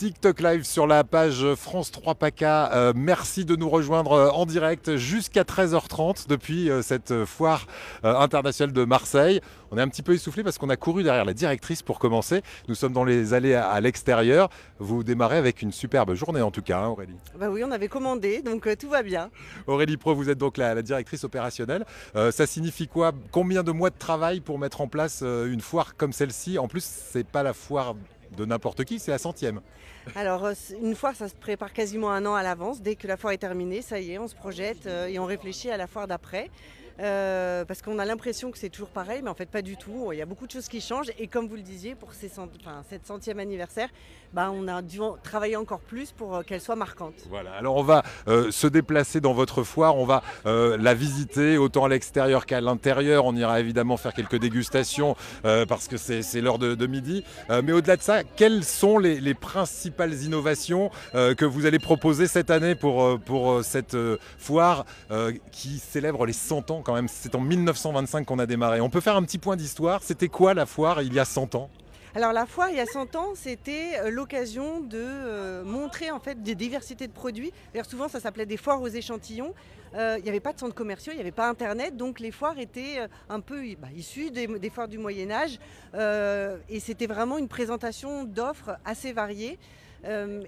TikTok Live sur la page France 3 PACA. Merci de nous rejoindre en direct jusqu'à 13h30 depuis cette foire internationale de Marseille. On est un petit peu essoufflé parce qu'on a couru derrière la directrice pour commencer. Nous sommes dans les allées à l'extérieur. Vous démarrez avec une superbe journée en tout cas, hein, Aurélie. Bah oui, on avait commandé, donc tout va bien. Aurélie Pro, vous êtes donc la directrice opérationnelle. Ça signifie quoi? Combien de mois de travail pour mettre en place une foire comme celle-ci? En plus, c'est pas la foire de n'importe qui, c'est la 100e. Alors, une foire, ça se prépare quasiment un an à l'avance. Dès que la foire est terminée, ça y est, on se projette et on réfléchit à la foire d'après. Parce qu'on a l'impression que c'est toujours pareil, mais en fait pas du tout. Il y a beaucoup de choses qui changent et comme vous le disiez, pour cette 100e anniversaire, on a dû travailler encore plus pour qu'elle soit marquante. Voilà, alors on va se déplacer dans votre foire, on va la visiter autant à l'extérieur qu'à l'intérieur. On ira évidemment faire quelques dégustations parce que c'est l'heure de midi. Mais au-delà de ça, quelles sont les principales innovations que vous allez proposer cette année pour cette foire qui célèbre les 100 ans quand même? C'est en 1925 qu'on a démarré. On peut faire un petit point d'histoire. C'était quoi la foire il y a 100 ans? Alors la foire, il y a 100 ans, c'était l'occasion de montrer en fait des diversités de produits. D'ailleurs souvent ça s'appelait des foires aux échantillons. Il n'y avait pas de centres commerciaux, il n'y avait pas internet, donc les foires étaient un peu issues des foires du Moyen-Âge. Et c'était vraiment une présentation d'offres assez variées.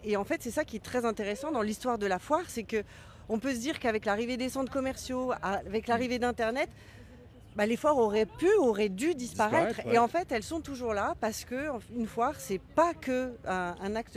Et en fait c'est ça qui est très intéressant dans l'histoire de la foire, c'est que on peut se dire qu'avec l'arrivée des centres commerciaux, avec l'arrivée d'Internet, les foires auraient dû disparaître. Ouais. Et en fait, elles sont toujours là parce qu'une foire, c'est pas que un acte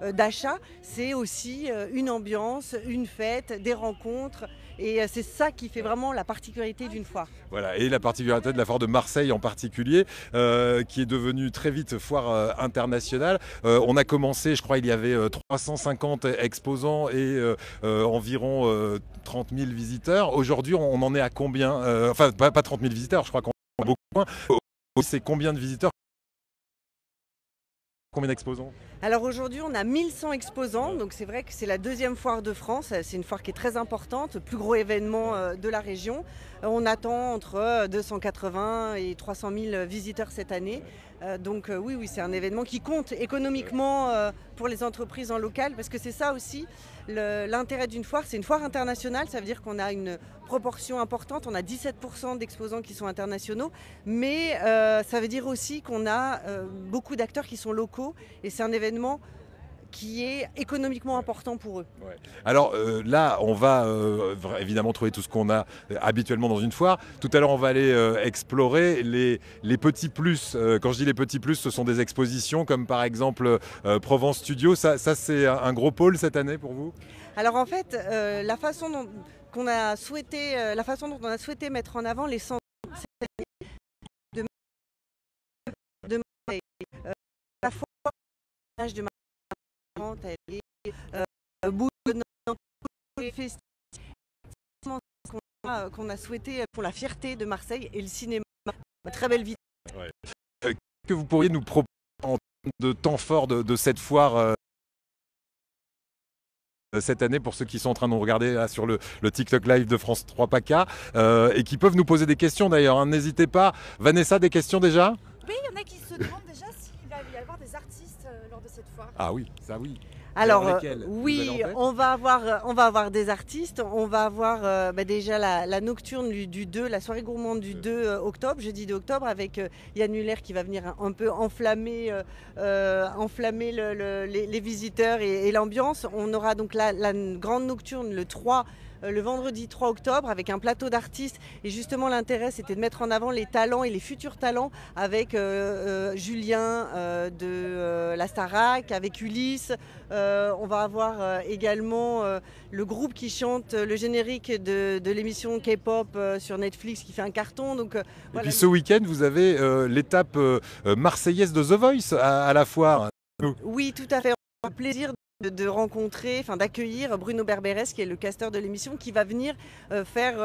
d'achat, c'est aussi une ambiance, une fête, des rencontres. Et c'est ça qui fait vraiment la particularité d'une foire. Voilà, et la particularité de la foire de Marseille en particulier, qui est devenue très vite foire internationale. On a commencé, je crois, il y avait 350 exposants et environ 30 000 visiteurs. Aujourd'hui, on en est à combien? Enfin, pas 30 000 visiteurs, je crois qu'on a beaucoup moins. C'est combien de visiteurs? Combien d'exposants? Alors aujourd'hui, on a 1100 exposants, donc c'est vrai que c'est la deuxième foire de France. C'est une foire qui est très importante, le plus gros événement de la région. On attend entre 280 et 300 000 visiteurs cette année. Donc oui, c'est un événement qui compte économiquement pour les entreprises en local, parce que c'est ça aussi l'intérêt d'une foire. C'est une foire internationale, ça veut dire qu'on a une proportion importante, on a 17% d'exposants qui sont internationaux, mais ça veut dire aussi qu'on a beaucoup d'acteurs qui sont locaux, et c'est un événement qui est économiquement important pour eux. Ouais. Alors là, on va évidemment trouver tout ce qu'on a habituellement dans une foire. Tout à l'heure, on va aller explorer les petits plus. Quand je dis les petits plus, ce sont des expositions comme par exemple Provence Studio. Ça c'est un gros pôle cette année pour vous? Alors en fait, la façon dont on a souhaité mettre en avant les centres de Marseille, la fois de Marseille, elle est boulonnante, tous les festivals qu'on a souhaité pour la fierté de Marseille et le cinéma, très belle vie. Ouais. Qu'est-ce que vous pourriez nous proposer en termes de temps fort de cette foire cette année, pour ceux qui sont en train de nous regarder là, sur le TikTok Live de France 3 PACA et qui peuvent nous poser des questions d'ailleurs, hein. N'hésitez pas. Vanessa, des questions déjà? Oui, il y en a qui se demandent déjà s'il va y avoir des artistes lors de cette foire. Ah oui, ça oui. Alors oui, on va avoir des artistes, on va avoir déjà la nocturne du 2, la soirée gourmande du 2 octobre, jeudi 2 octobre, avec Yann Muller qui va venir un peu enflammer les visiteurs et l'ambiance. On aura donc la grande nocturne le vendredi 3 octobre avec un plateau d'artistes, et justement l'intérêt c'était de mettre en avant les talents et les futurs talents avec Julien de la Starac, avec Ulysse. On va avoir également le groupe qui chante le générique de l'émission K-pop sur Netflix qui fait un carton. Donc, et voilà. puis ce week-end vous avez l'étape marseillaise de The Voice à la foire. Oui, tout à fait. On a le plaisir de rencontrer, d'accueillir Bruno Berberes qui est le casteur de l'émission, qui va venir faire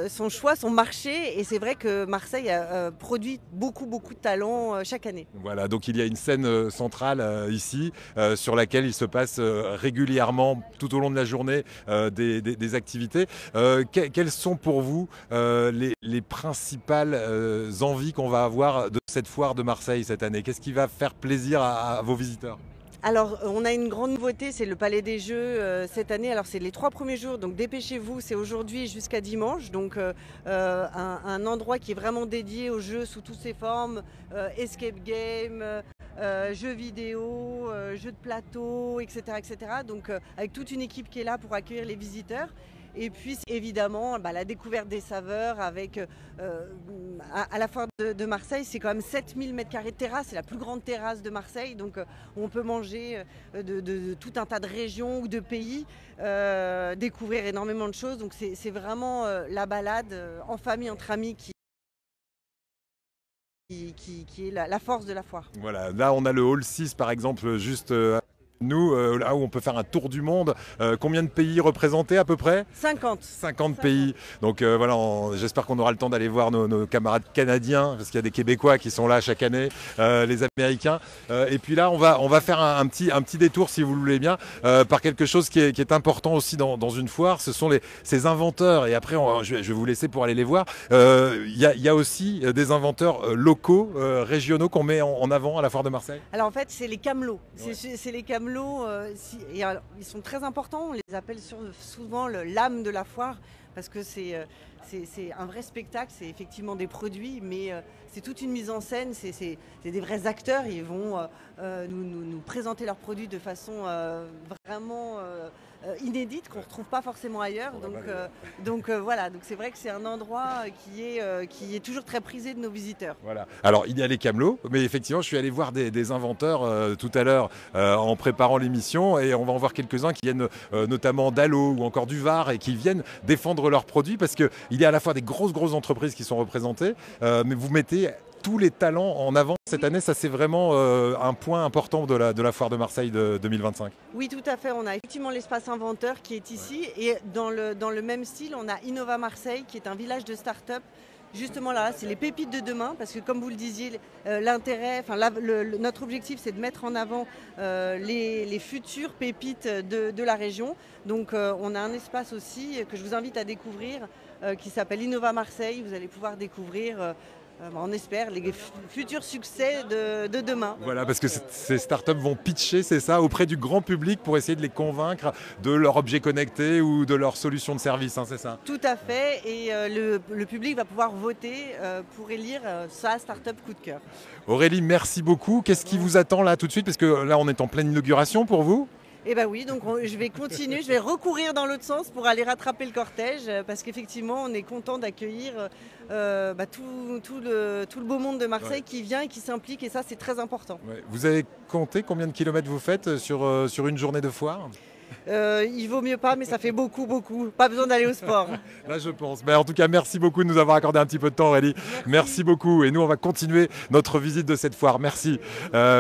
son choix, son marché. Et c'est vrai que Marseille produit beaucoup de talents chaque année. Voilà, donc il y a une scène centrale ici sur laquelle il se passe régulièrement tout au long de la journée des activités. Quelles sont pour vous les principales envies qu'on va avoir de cette foire de Marseille cette année? Qu'est-ce qui va faire plaisir à vos visiteurs? Alors, on a une grande nouveauté, c'est le Palais des Jeux cette année. Alors, c'est les 3 premiers jours, donc dépêchez-vous, c'est aujourd'hui jusqu'à dimanche. Donc, un endroit qui est vraiment dédié aux jeux sous toutes ses formes, escape game, jeux vidéo, jeux de plateau, etc. etc. Donc, avec toute une équipe qui est là pour accueillir les visiteurs. Et puis évidemment la découverte des saveurs avec à la foire de Marseille, c'est quand même 7000 m² de terrasse, c'est la plus grande terrasse de Marseille, donc on peut manger de tout un tas de régions ou de pays, découvrir énormément de choses, donc c'est vraiment la balade en famille, entre amis qui est la force de la foire. Voilà, là on a le hall 6 par exemple, juste nous, là où on peut faire un tour du monde. Combien de pays représentés à peu près? 50 pays. Donc voilà, j'espère qu'on aura le temps d'aller voir nos camarades canadiens, parce qu'il y a des Québécois qui sont là chaque année, les Américains. Et puis là, on va faire un petit détour, si vous le voulez bien, par quelque chose qui est important aussi dans une foire. Ce sont ces inventeurs. Et après, je vais vous laisser pour aller les voir. Il y a aussi des inventeurs locaux, régionaux qu'on met en avant à la foire de Marseille. Alors en fait, c'est les camelots. Ouais. C'est les camelots. Et alors, ils sont très importants. On les appelle souvent l'âme de la foire parce que c'est un vrai spectacle. C'est effectivement des produits, mais c'est toute une mise en scène. C'est des vrais acteurs. Ils vont nous présenter leurs produits de façon vraiment inédite qu'on ne retrouve pas forcément ailleurs. Donc voilà, donc c'est vrai que c'est un endroit qui est toujours très prisé de nos visiteurs. Voilà. Alors il y a les camelots, mais effectivement je suis allé voir des inventeurs tout à l'heure en préparant l'émission, et on va en voir quelques-uns qui viennent notamment d'Allo ou encore du Var et qui viennent défendre leurs produits, parce qu'il y a à la fois des grosses entreprises qui sont représentées, mais vous mettez tous les talents en avant cette année. Ça, c'est vraiment un point important de la foire de Marseille de 2025. Oui, tout à fait. On a effectivement l'espace inventeur qui est ici. Et dans le même style, on a Innova Marseille, qui est un village de start-up. Justement là, c'est les pépites de demain, parce que comme vous le disiez, notre objectif, c'est de mettre en avant les futures pépites de la région. Donc on a un espace aussi que je vous invite à découvrir, qui s'appelle Innova Marseille. Vous allez pouvoir découvrir on espère les futurs succès de demain. Voilà, parce que ces startups vont pitcher, c'est ça, auprès du grand public pour essayer de les convaincre de leur objet connecté ou de leur solution de service, hein, c'est ça? Tout à fait, et le public va pouvoir voter pour élire sa startup coup de cœur. Aurélie, merci beaucoup. Qu'est-ce qui vous attend là tout de suite? Parce que là, on est en pleine inauguration pour vous. Eh bien oui, donc je vais continuer, je vais recourir dans l'autre sens pour aller rattraper le cortège, parce qu'effectivement on est content d'accueillir tout le beau monde de Marseille qui vient et qui s'implique, et ça c'est très important. Ouais. Vous avez compté combien de kilomètres vous faites sur une journée de foire? Il vaut mieux pas, mais ça fait beaucoup. Pas besoin d'aller au sport. Là, je pense. Mais en tout cas, merci beaucoup de nous avoir accordé un petit peu de temps, Aurélie. Merci beaucoup. Et nous, on va continuer notre visite de cette foire. Merci.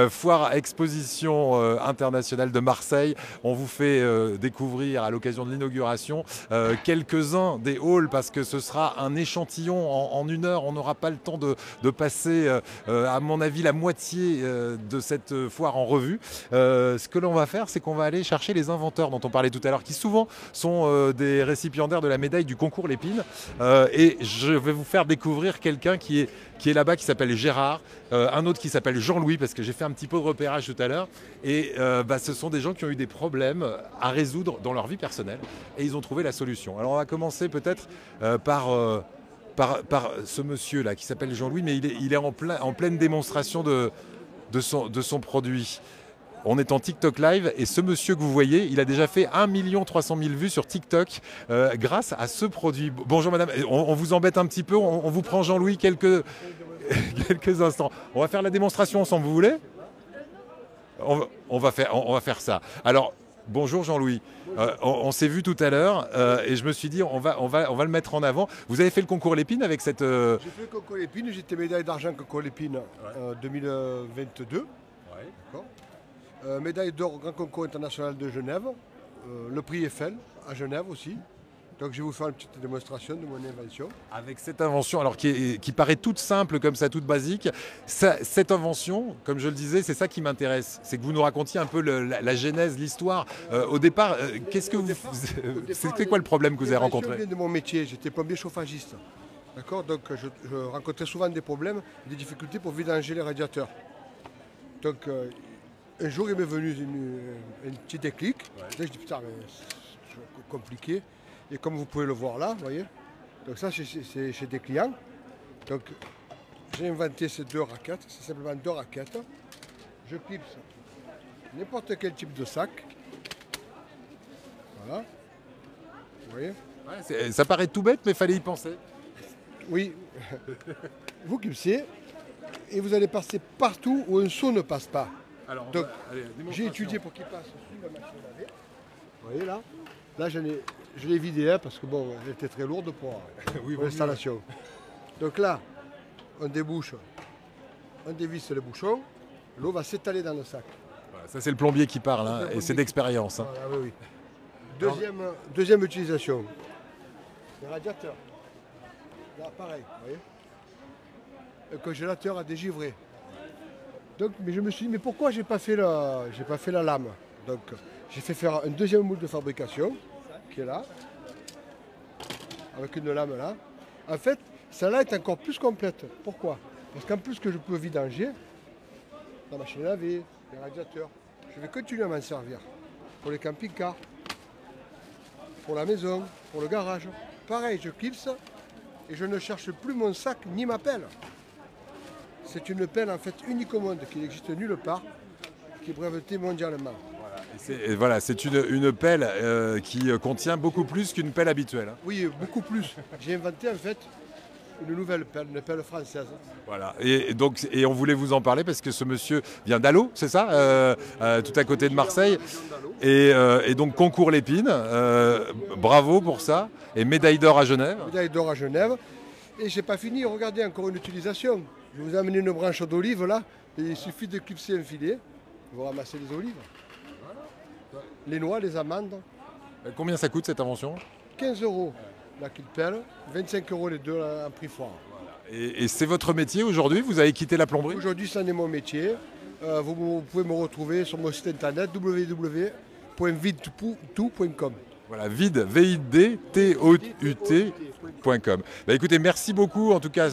Foire Exposition Internationale de Marseille. On vous fait découvrir à l'occasion de l'inauguration quelques-uns des halls, parce que ce sera un échantillon en une heure. On n'aura pas le temps de passer, à mon avis, la moitié de cette foire en revue. Ce que l'on va faire, c'est qu'on va aller chercher les inventeurs dont on parlait tout à l'heure, qui souvent sont des récipiendaires de la médaille du concours Lépine. Et je vais vous faire découvrir quelqu'un qui est là-bas, qui s'appelle Gérard, un autre qui s'appelle Jean-Louis, parce que j'ai fait un petit peu de repérage tout à l'heure. Et ce sont des gens qui ont eu des problèmes à résoudre dans leur vie personnelle, et ils ont trouvé la solution. Alors on va commencer peut-être par ce monsieur-là qui s'appelle Jean-Louis, mais il est en pleine démonstration de son produit. On est en TikTok Live, et ce monsieur que vous voyez, il a déjà fait 1 300 000 vues sur TikTok grâce à ce produit. Bonjour madame, on vous embête un petit peu, on vous prend Jean-Louis quelques instants. On va faire la démonstration ensemble, vous voulez? On va faire ça. Alors, bonjour Jean-Louis, on s'est vu tout à l'heure et je me suis dit on va le mettre en avant. Vous avez fait le concours Lépine avec cette... J'ai fait le concours Lépine, j'étais médaille d'argent concours Lépine 2022. Ouais. D'accord. Médaille d'or au Grand Concours International de Genève, le prix Eiffel à Genève aussi. Donc je vais vous faire une petite démonstration de mon invention. Avec cette invention, alors qui paraît toute simple comme ça, toute basique, cette invention, comme je le disais, c'est ça qui m'intéresse. C'est que vous nous racontiez un peu la genèse, l'histoire. Au départ, c'était quoi le problème que vous avez rencontré? Je viens de mon métier, j'étais plombier chauffagiste. D'accord. Donc je rencontrais souvent des problèmes, des difficultés pour vidanger les radiateurs. Donc un jour il m'est venu un petit déclic. Là je dis putain, mais c'est compliqué. Et comme vous pouvez le voir là, vous voyez, donc ça c'est chez des clients. Donc j'ai inventé ces deux raquettes, c'est simplement deux raquettes. Je clipse n'importe quel type de sac. Voilà. Vous voyez? Ouais, ça paraît tout bête, mais il fallait y penser. Oui. Vous clipsez et vous allez passer partout où un seau ne passe pas. Alors, donc j'ai étudié pour qu'il passe sous la machine à laver. Vous voyez là? Là je l'ai vidé hein, parce que bon, elle était très lourde pour l'installation. Donc là, on débouche, on dévisse le bouchon, l'eau va s'étaler dans le sac. Voilà, ça c'est le plombier qui parle, hein, et c'est d'expérience. Hein. Voilà, oui. Deuxième utilisation, le radiateur. Là pareil, vous voyez, le congélateur à dégivrer. Donc, mais je me suis dit, mais pourquoi j'ai pas fait la lame? Donc j'ai fait faire un deuxième moule de fabrication, qui est là, avec une lame là. En fait, celle-là est encore plus complète. Pourquoi? Parce qu'en plus que je peux vidanger, la machine à laver, les radiateurs, je vais continuer à m'en servir. Pour les camping-cars, pour la maison, pour le garage. Pareil, je clipse et je ne cherche plus mon sac ni ma pelle. C'est une pelle en fait unique au monde, qui n'existe nulle part, qui est brevetée mondialement. Voilà, c'est une pelle qui contient beaucoup plus qu'une pelle habituelle. Hein. Oui, beaucoup plus. J'ai inventé en fait une nouvelle pelle, une pelle française. Voilà, et on voulait vous en parler parce que ce monsieur vient d'Allo, c'est ça, tout à côté de Marseille, et donc concours l'épine, bravo pour ça, et médaille d'or à Genève. Médaille d'or à Genève, et j'ai pas fini, regardez encore une utilisation. Je vous ai amené une branche d'olive là, et il suffit de clipser un filet, vous ramassez les olives. Les noix, les amandes. Combien ça coûte cette invention? 15 € la pelle, 25 € les deux en prix foire. Voilà. Et c'est votre métier aujourd'hui? Vous avez quitté la plomberie? Aujourd'hui, ça en est mon métier. Vous pouvez me retrouver sur mon site internet www.vidtout.com. Voilà, vidtout.com. Bah, écoutez, merci beaucoup en tout cas.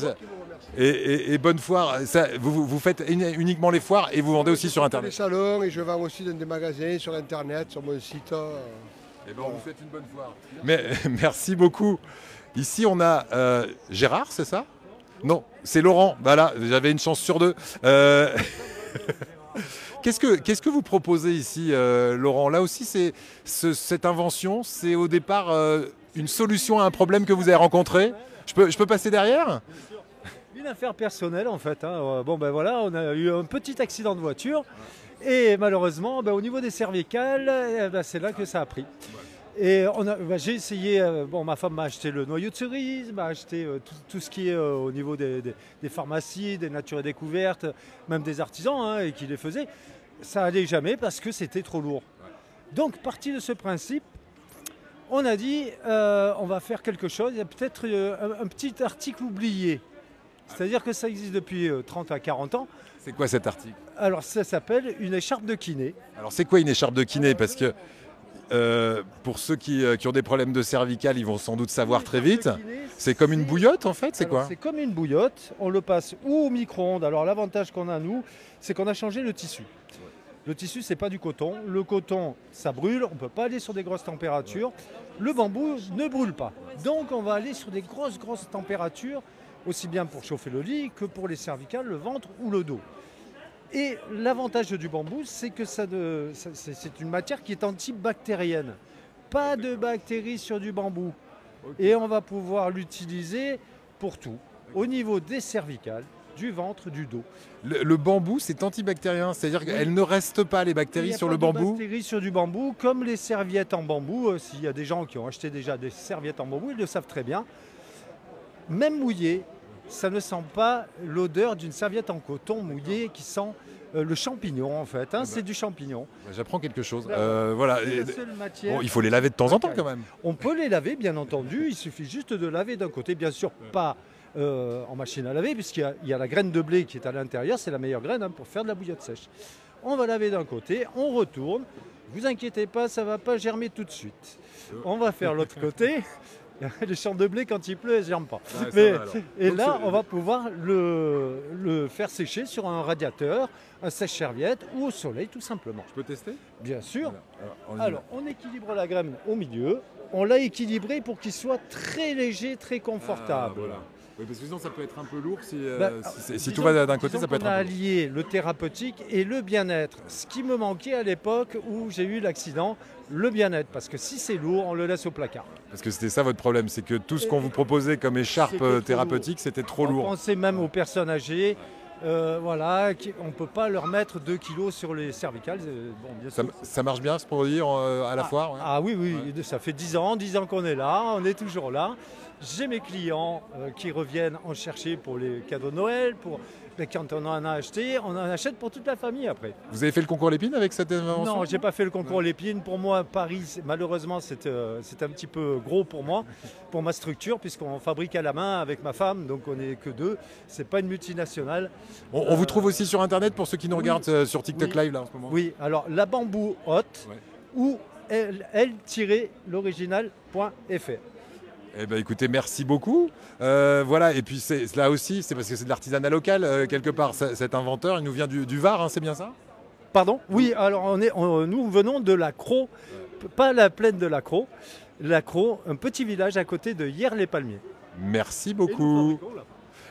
Et bonne foire. Ça, vous faites uniquement les foires et vous vendez aussi sur Internet? Les salons et je vends aussi dans des magasins, sur Internet, sur mon site. Et ben, on vous souhaite une bonne foire. Mais, merci beaucoup. Ici, on a Gérard, c'est ça? Non, c'est Laurent. Voilà, j'avais une chance sur deux. Qu'est-ce que vous proposez ici, Laurent? Là aussi, cette invention, c'est au départ une solution à un problème que vous avez rencontré. Je peux passer derrière? Une affaire personnelle en fait. Hein. Bon ben voilà, on a eu un petit accident de voiture et malheureusement au niveau des cervicales, c'est là que ça a pris. Et j'ai essayé, ma femme m'a acheté le noyau de cerise, m'a acheté tout ce qui est au niveau des pharmacies, des Nature et Découvertes, même des artisans hein, et qui les faisaient. Ça allait jamais parce que c'était trop lourd. Donc parti de ce principe, on a dit on va faire quelque chose, il y a peut-être un petit article oublié. C'est-à-dire que ça existe depuis 30 à 40 ans. C'est quoi cet article? Alors ça s'appelle une écharpe de kiné. Alors c'est quoi une écharpe de kiné? Parce que pour ceux qui ont des problèmes de cervicales, ils vont sans doute savoir très vite. C'est comme une bouillotte en fait, c'est quoi? C'est comme une bouillotte, on le passe ou au micro-ondes. Alors l'avantage qu'on a nous, c'est qu'on a changé le tissu. Le tissu, c'est pas du coton. Le coton, ça brûle, on ne peut pas aller sur des grosses températures. Le bambou ne brûle pas. Donc on va aller sur des grosses températures, aussi bien pour chauffer le lit que pour les cervicales, le ventre ou le dos. Et l'avantage du bambou, c'est que c'est une matière qui est antibactérienne. Pas de bactéries sur du bambou. Okay. Et on va pouvoir l'utiliser pour tout, au niveau des cervicales, du ventre, du dos. Le bambou, c'est antibactérien, c'est-à-dire qu'elles ne restent pas, les bactéries sur le bambou? Il y a pas de bactéries sur du bambou, comme les serviettes en bambou. S'il y a des gens qui ont acheté déjà des serviettes en bambou, ils le savent très bien. Même mouillé, ça ne sent pas l'odeur d'une serviette en coton mouillée qui sent le champignon en fait, hein, c'est du champignon. J'apprends quelque chose. Ben, Voilà. C'est la seule matière. Bon, il faut les laver de temps en temps quand même. On peut les laver bien entendu, il suffit juste de laver d'un côté, bien sûr pas en machine à laver puisqu'il y a la graine de blé qui est à l'intérieur, c'est la meilleure graine, hein, pour faire de la bouillotte sèche. On va laver d'un côté, on retourne, vous inquiétez pas, ça ne va pas germer tout de suite. On va faire l'autre côté. Les champs de blé, quand il pleut, elles ne germent pas. Ouais, et là, on va pouvoir le faire sécher sur un radiateur, un sèche-serviette ou au soleil, tout simplement. Je peux tester? Bien sûr. Voilà. Alors, on équilibre la graine au milieu. On l'a équilibré pour qu'il soit très léger, très confortable. Voilà. Oui, parce que sinon ça peut être un peu lourd si Disons- tout va d'un côté, disons ça peut être qu'on a un peu lourd. allié le thérapeutique et le bien-être. Ce qui me manquait à l'époque où j'ai eu l'accident, le bien-être. Parce que si c'est lourd, on le laisse au placard. Parce que c'était ça votre problème, c'est que tout ce qu'on vous proposait comme écharpe C'était trop thérapeutique, c'était trop On lourd. pensait même aux personnes âgées. Voilà, on ne peut pas leur mettre 2 kilos sur les cervicales. Bon, bien sûr. Ça marche bien ce produit à la foire? Ouais. Ah oui, ça fait 10 ans qu'on est là, on est toujours là. J'ai mes clients qui reviennent en chercher pour les cadeaux de Noël, mais quand on en a acheté, on en achète pour toute la famille après. Vous avez fait le concours Lépine avec cette invention? Non, j'ai pas fait le concours Lépine. Pour moi, Paris, malheureusement, c'est un petit peu gros pour moi, pour ma structure, puisqu'on fabrique à la main avec ma femme, donc on n'est que 2. C'est pas une multinationale. On vous trouve aussi sur Internet pour ceux qui nous regardent sur TikTok Oui. Live là en ce moment? Oui, alors la bambou haute ou l-original.fr. Eh ben, écoutez, merci beaucoup. Voilà, et puis là aussi, c'est parce que c'est de l'artisanat local, quelque part. Cet inventeur, il nous vient du Var, hein, c'est bien ça? Pardon? Oui, alors nous venons de la Crau, pas la plaine de la Crau. La Crau, un petit village à côté de Hyères-les-Palmiers. Merci beaucoup.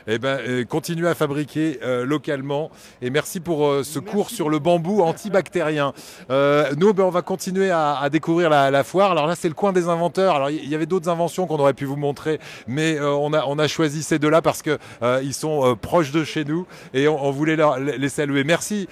Eh ben, continuez à fabriquer localement. Et merci pour ce cours sur le bambou antibactérien. Nous, on va continuer à découvrir la foire. Alors là, c'est le coin des inventeurs. Alors, il y avait d'autres inventions qu'on aurait pu vous montrer, mais on a choisi ces deux-là parce qu'ils sont proches de chez nous et on voulait les saluer. Merci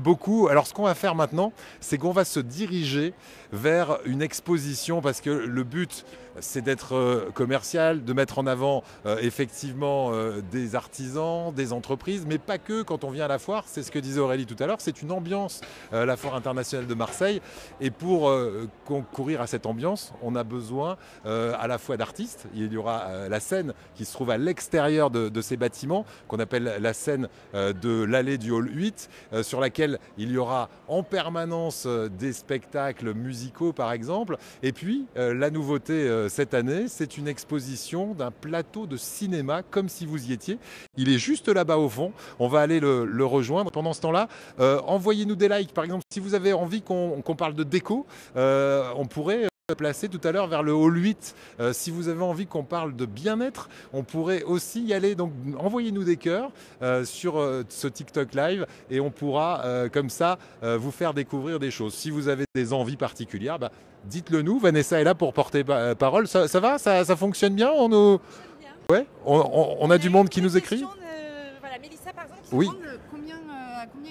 beaucoup. Alors, ce qu'on va faire maintenant, c'est qu'on va se diriger vers une exposition parce que le but, c'est d'être commercial, de mettre en avant effectivement des artisans, des entreprises, mais pas que quand on vient à la foire. C'est ce que disait Aurélie tout à l'heure, c'est une ambiance, la foire internationale de Marseille. Et pour concourir à cette ambiance, on a besoin à la fois d'artistes. Il y aura la scène qui se trouve à l'extérieur de ces bâtiments, qu'on appelle la scène de l'allée du hall 8, sur laquelle il y aura en permanence des spectacles musicaux par exemple. Et puis la nouveauté cette année, c'est une exposition d'un plateau de cinéma, comme si vous y étiez. Il est juste là-bas au fond. On va aller le rejoindre. Pendant ce temps-là, envoyez-nous des likes. Par exemple, si vous avez envie qu'on parle de déco, on pourrait placer tout à l'heure vers le hall 8. Si vous avez envie qu'on parle de bien-être, on pourrait aussi y aller. Donc, envoyez-nous des cœurs sur ce TikTok Live et on pourra, comme ça, vous faire découvrir des choses. Si vous avez des envies particulières, dites-le nous. Vanessa est là pour porter parole. Ça va? Ça fonctionne bien? Ouais, on a du monde qui nous écrit. Voilà, Mélissa, par exemple, qui Oui. demande combien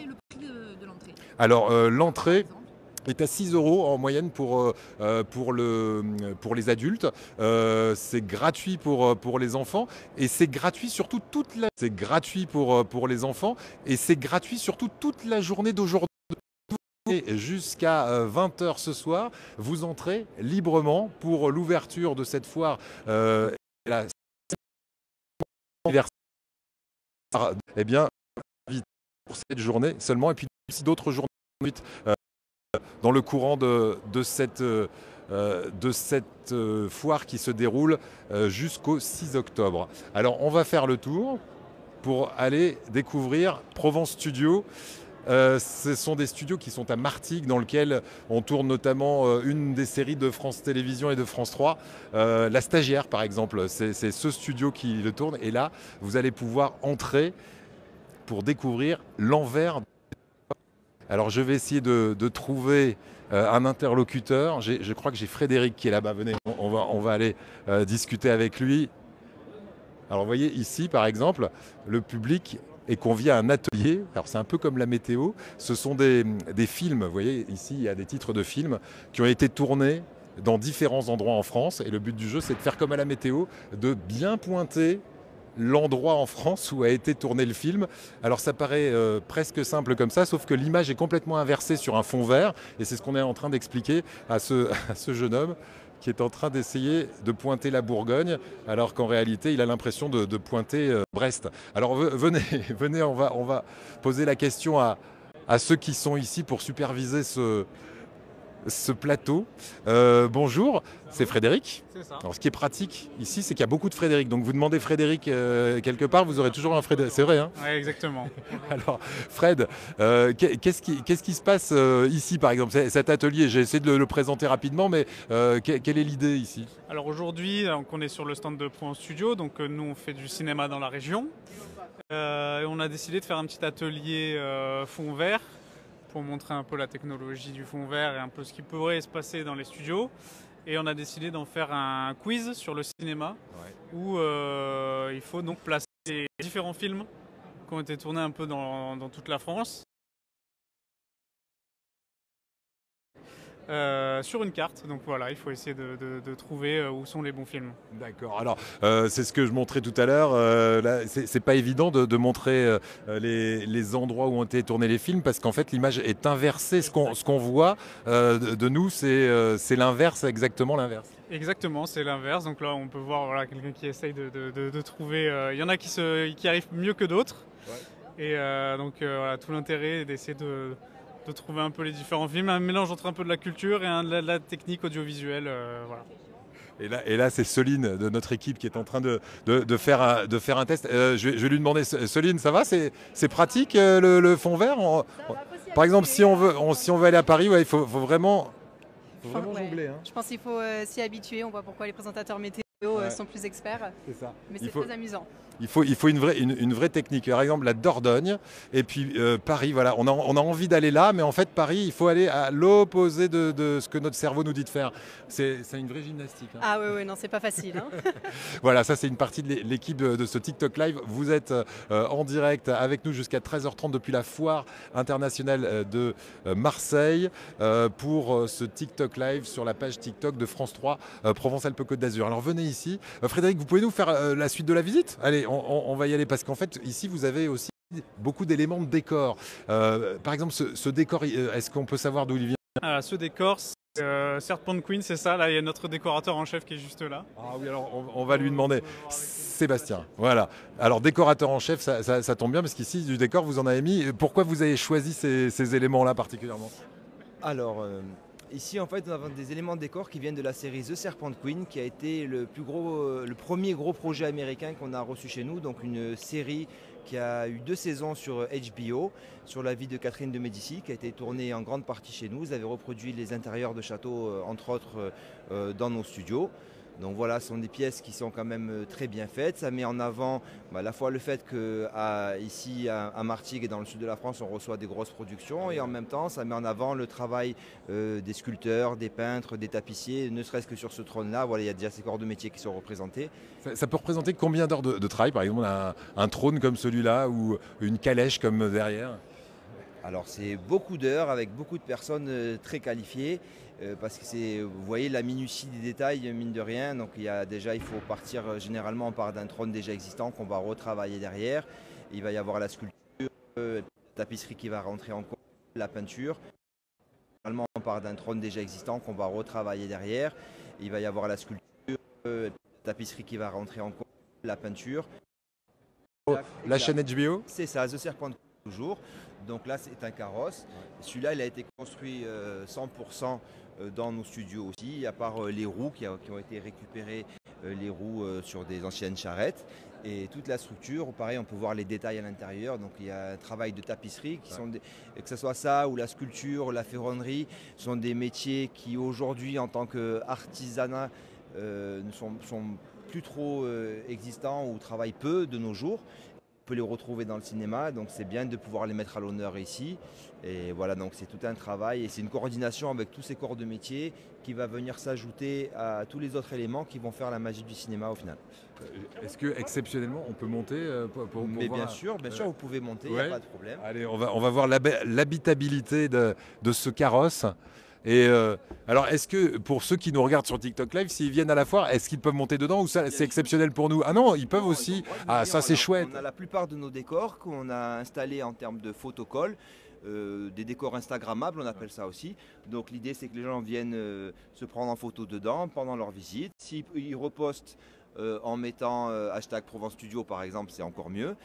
est le prix de l'entrée. Alors, l'entrée est à 6 € en moyenne pour les adultes. C'est gratuit pour les enfants et c'est gratuit surtout c'est gratuit pour les enfants et c'est gratuit surtout toute la journée d'aujourd'hui. Et jusqu'à 20 h ce soir, vous entrez librement pour l'ouverture de cette foire. Eh bien, pour cette journée seulement et puis aussi d'autres journées dans le courant de cette foire qui se déroule jusqu'au 6 octobre. Alors on va faire le tour pour aller découvrir Provence Studio. Ce sont des studios qui sont à Martigues, dans lesquels on tourne notamment une des séries de France Télévisions et de France 3. La Stagiaire, par exemple, c'est ce studio qui le tourne. Et là, vous allez pouvoir entrer pour découvrir l'envers. Alors, je vais essayer de trouver un interlocuteur. Je crois que j'ai Frédéric qui est là-bas. Venez, on va aller discuter avec lui. Alors, vous voyez, ici, par exemple, le public est convié à un atelier. Alors c'est un peu comme la météo, ce sont des films, vous voyez ici il y a des titres de films qui ont été tournés dans différents endroits en France et le but du jeu c'est de faire comme à la météo, de bien pointer l'endroit en France où a été tourné le film. Alors ça paraît presque simple comme ça, sauf que l'image est complètement inversée sur un fond vert, et c'est ce qu'on est en train d'expliquer à ce jeune homme qui est en train d'essayer de pointer la Bourgogne, alors qu'en réalité, il a l'impression de pointer Brest. Alors venez, venez, on va poser la question à ceux qui sont ici pour superviser ce plateau. Bonjour, c'est Frédéric. C'est ça. Alors ce qui est pratique ici, c'est qu'il y a beaucoup de Frédéric. Donc vous demandez Frédéric quelque part, vous aurez toujours un Frédéric. C'est vrai, hein? Oui, exactement. Alors Fred, qu'est-ce qui se passe ici par exemple? Cet atelier, j'ai essayé de le présenter rapidement, mais quelle est l'idée ici? Alors aujourd'hui, on est sur le stand de Point Studio, donc nous on fait du cinéma dans la région. Et on a décidé de faire un petit atelier fond vert pour montrer un peu la technologie du fond vert et un peu ce qui pourrait se passer dans les studios. Et on a décidé d'en faire un quiz sur le cinéma, où il faut donc placer les différents films qui ont été tournés un peu dans toute la France sur une carte. Donc voilà, il faut essayer de trouver où sont les bons films. D'accord. Alors, c'est ce que je montrais tout à l'heure. C'est pas évident de montrer les endroits où ont été tournés les films, parce qu'en fait, l'image est inversée. Ce qu'on voit de nous, c'est l'inverse, exactement l'inverse. Exactement, c'est l'inverse. Donc là, on peut voir voilà, quelqu'un qui essaye de trouver. Il y en a qui arrivent mieux que d'autres. Ouais. Et donc, voilà, tout l'intérêt est d'essayer de trouver un peu les différents films, un mélange entre un peu de la culture et de la technique audiovisuelle. Voilà. Et là, c'est Soline de notre équipe qui est en train de faire un test. Je vais lui demander, Soline, ça va? C'est pratique le fond vert? Par exemple, si on veut aller à Paris, ouais, il faut vraiment jongler. Hein. Je pense qu'il faut s'y habituer. On voit pourquoi les présentateurs météo sont plus experts. C'est ça. Mais c'est très amusant. Il faut une vraie technique. Par exemple, la Dordogne et puis Paris. Voilà, on a envie d'aller là, mais en fait, Paris, il faut aller à l'opposé de ce que notre cerveau nous dit de faire. C'est une vraie gymnastique. Hein. Ah oui, non, c'est pas facile. Hein. Voilà, ça c'est une partie de l'équipe de ce TikTok Live. Vous êtes en direct avec nous jusqu'à 13h30 depuis la foire internationale de Marseille pour ce TikTok Live sur la page TikTok de France 3 Provence-Alpes-Côte d'Azur. Alors venez ici. Frédéric, vous pouvez nous faire la suite de la visite? Allez, on va y aller, parce qu'en fait, ici, vous avez aussi beaucoup d'éléments de décor. Par exemple, ce décor, est-ce qu'on peut savoir d'où il vient? Ce décor, c'est Serpent Queen, c'est ça. Là, il y a notre décorateur en chef qui est juste là. Ah oui, alors on va lui demander. Sébastien, voilà. Alors, décorateur en chef, ça tombe bien, parce qu'ici, du décor, vous en avez mis. Pourquoi vous avez choisi ces éléments-là particulièrement? Alors, ici, en fait, nous avons des éléments de décor qui viennent de la série The Serpent Queen, qui a été le premier gros projet américain qu'on a reçu chez nous. Donc une série qui a eu 2 saisons sur HBO, sur la vie de Catherine de Médicis, qui a été tournée en grande partie chez nous. Vous avez reproduit les intérieurs de château, entre autres, dans nos studios. Donc voilà, ce sont des pièces qui sont quand même très bien faites. Ça met en avant à la fois le fait qu'ici à Martigues et dans le sud de la France, on reçoit des grosses productions, et en même temps, ça met en avant le travail des sculpteurs, des peintres, des tapissiers, ne serait-ce que sur ce trône-là. Voilà, il y a déjà ces corps de métier qui sont représentés. Ça peut représenter combien d'heures de travail, par exemple, un trône comme celui-là ou une calèche comme derrière? Alors c'est beaucoup d'heures avec beaucoup de personnes très qualifiées. Parce que vous voyez la minutie des détails, mine de rien. Donc il faut partir, généralement on part d'un trône déjà existant qu'on va retravailler derrière. Il va y avoir la sculpture, la tapisserie qui va rentrer en compte, la peinture. Généralement on part d'un trône déjà existant qu'on va retravailler derrière. Il va y avoir la sculpture, la tapisserie qui va rentrer en compte, la peinture. La chaîne HBO? C'est ça, The Serpent toujours. Donc là c'est un carrosse. Celui-là il a été construit 100% dans nos studios aussi, à part les roues qui ont été récupérées, les roues sur des anciennes charrettes. Et toute la structure, pareil, on peut voir les détails à l'intérieur. Donc il y a un travail de tapisserie, que ce soit ça ou la sculpture, la ferronnerie, sont des métiers qui aujourd'hui en tant qu'artisanat ne sont plus trop existants ou travaillent peu de nos jours. On peut les retrouver dans le cinéma, donc c'est bien de pouvoir les mettre à l'honneur ici. Et voilà, donc c'est tout un travail et c'est une coordination avec tous ces corps de métier qui va venir s'ajouter à tous les autres éléments qui vont faire la magie du cinéma au final. Est-ce que exceptionnellement on peut monter pour Mais voir... bien sûr, vous pouvez monter, il n'y a pas de problème. Allez, on va voir l'habitabilité de ce carrosse. Et alors, est-ce que pour ceux qui nous regardent sur TikTok Live, s'ils viennent à la foire, est-ce qu'ils peuvent monter dedans ou ça c'est exceptionnel pour nous? Ah non, ils peuvent aussi. Ah, ça c'est chouette. On a la plupart de nos décors qu'on a installés en termes de photocall. Des décors instagrammables, on appelle ça aussi. Donc l'idée c'est que les gens viennent se prendre en photo dedans pendant leur visite. S'ils repostent en mettant hashtag Provence Studio par exemple, c'est encore mieux.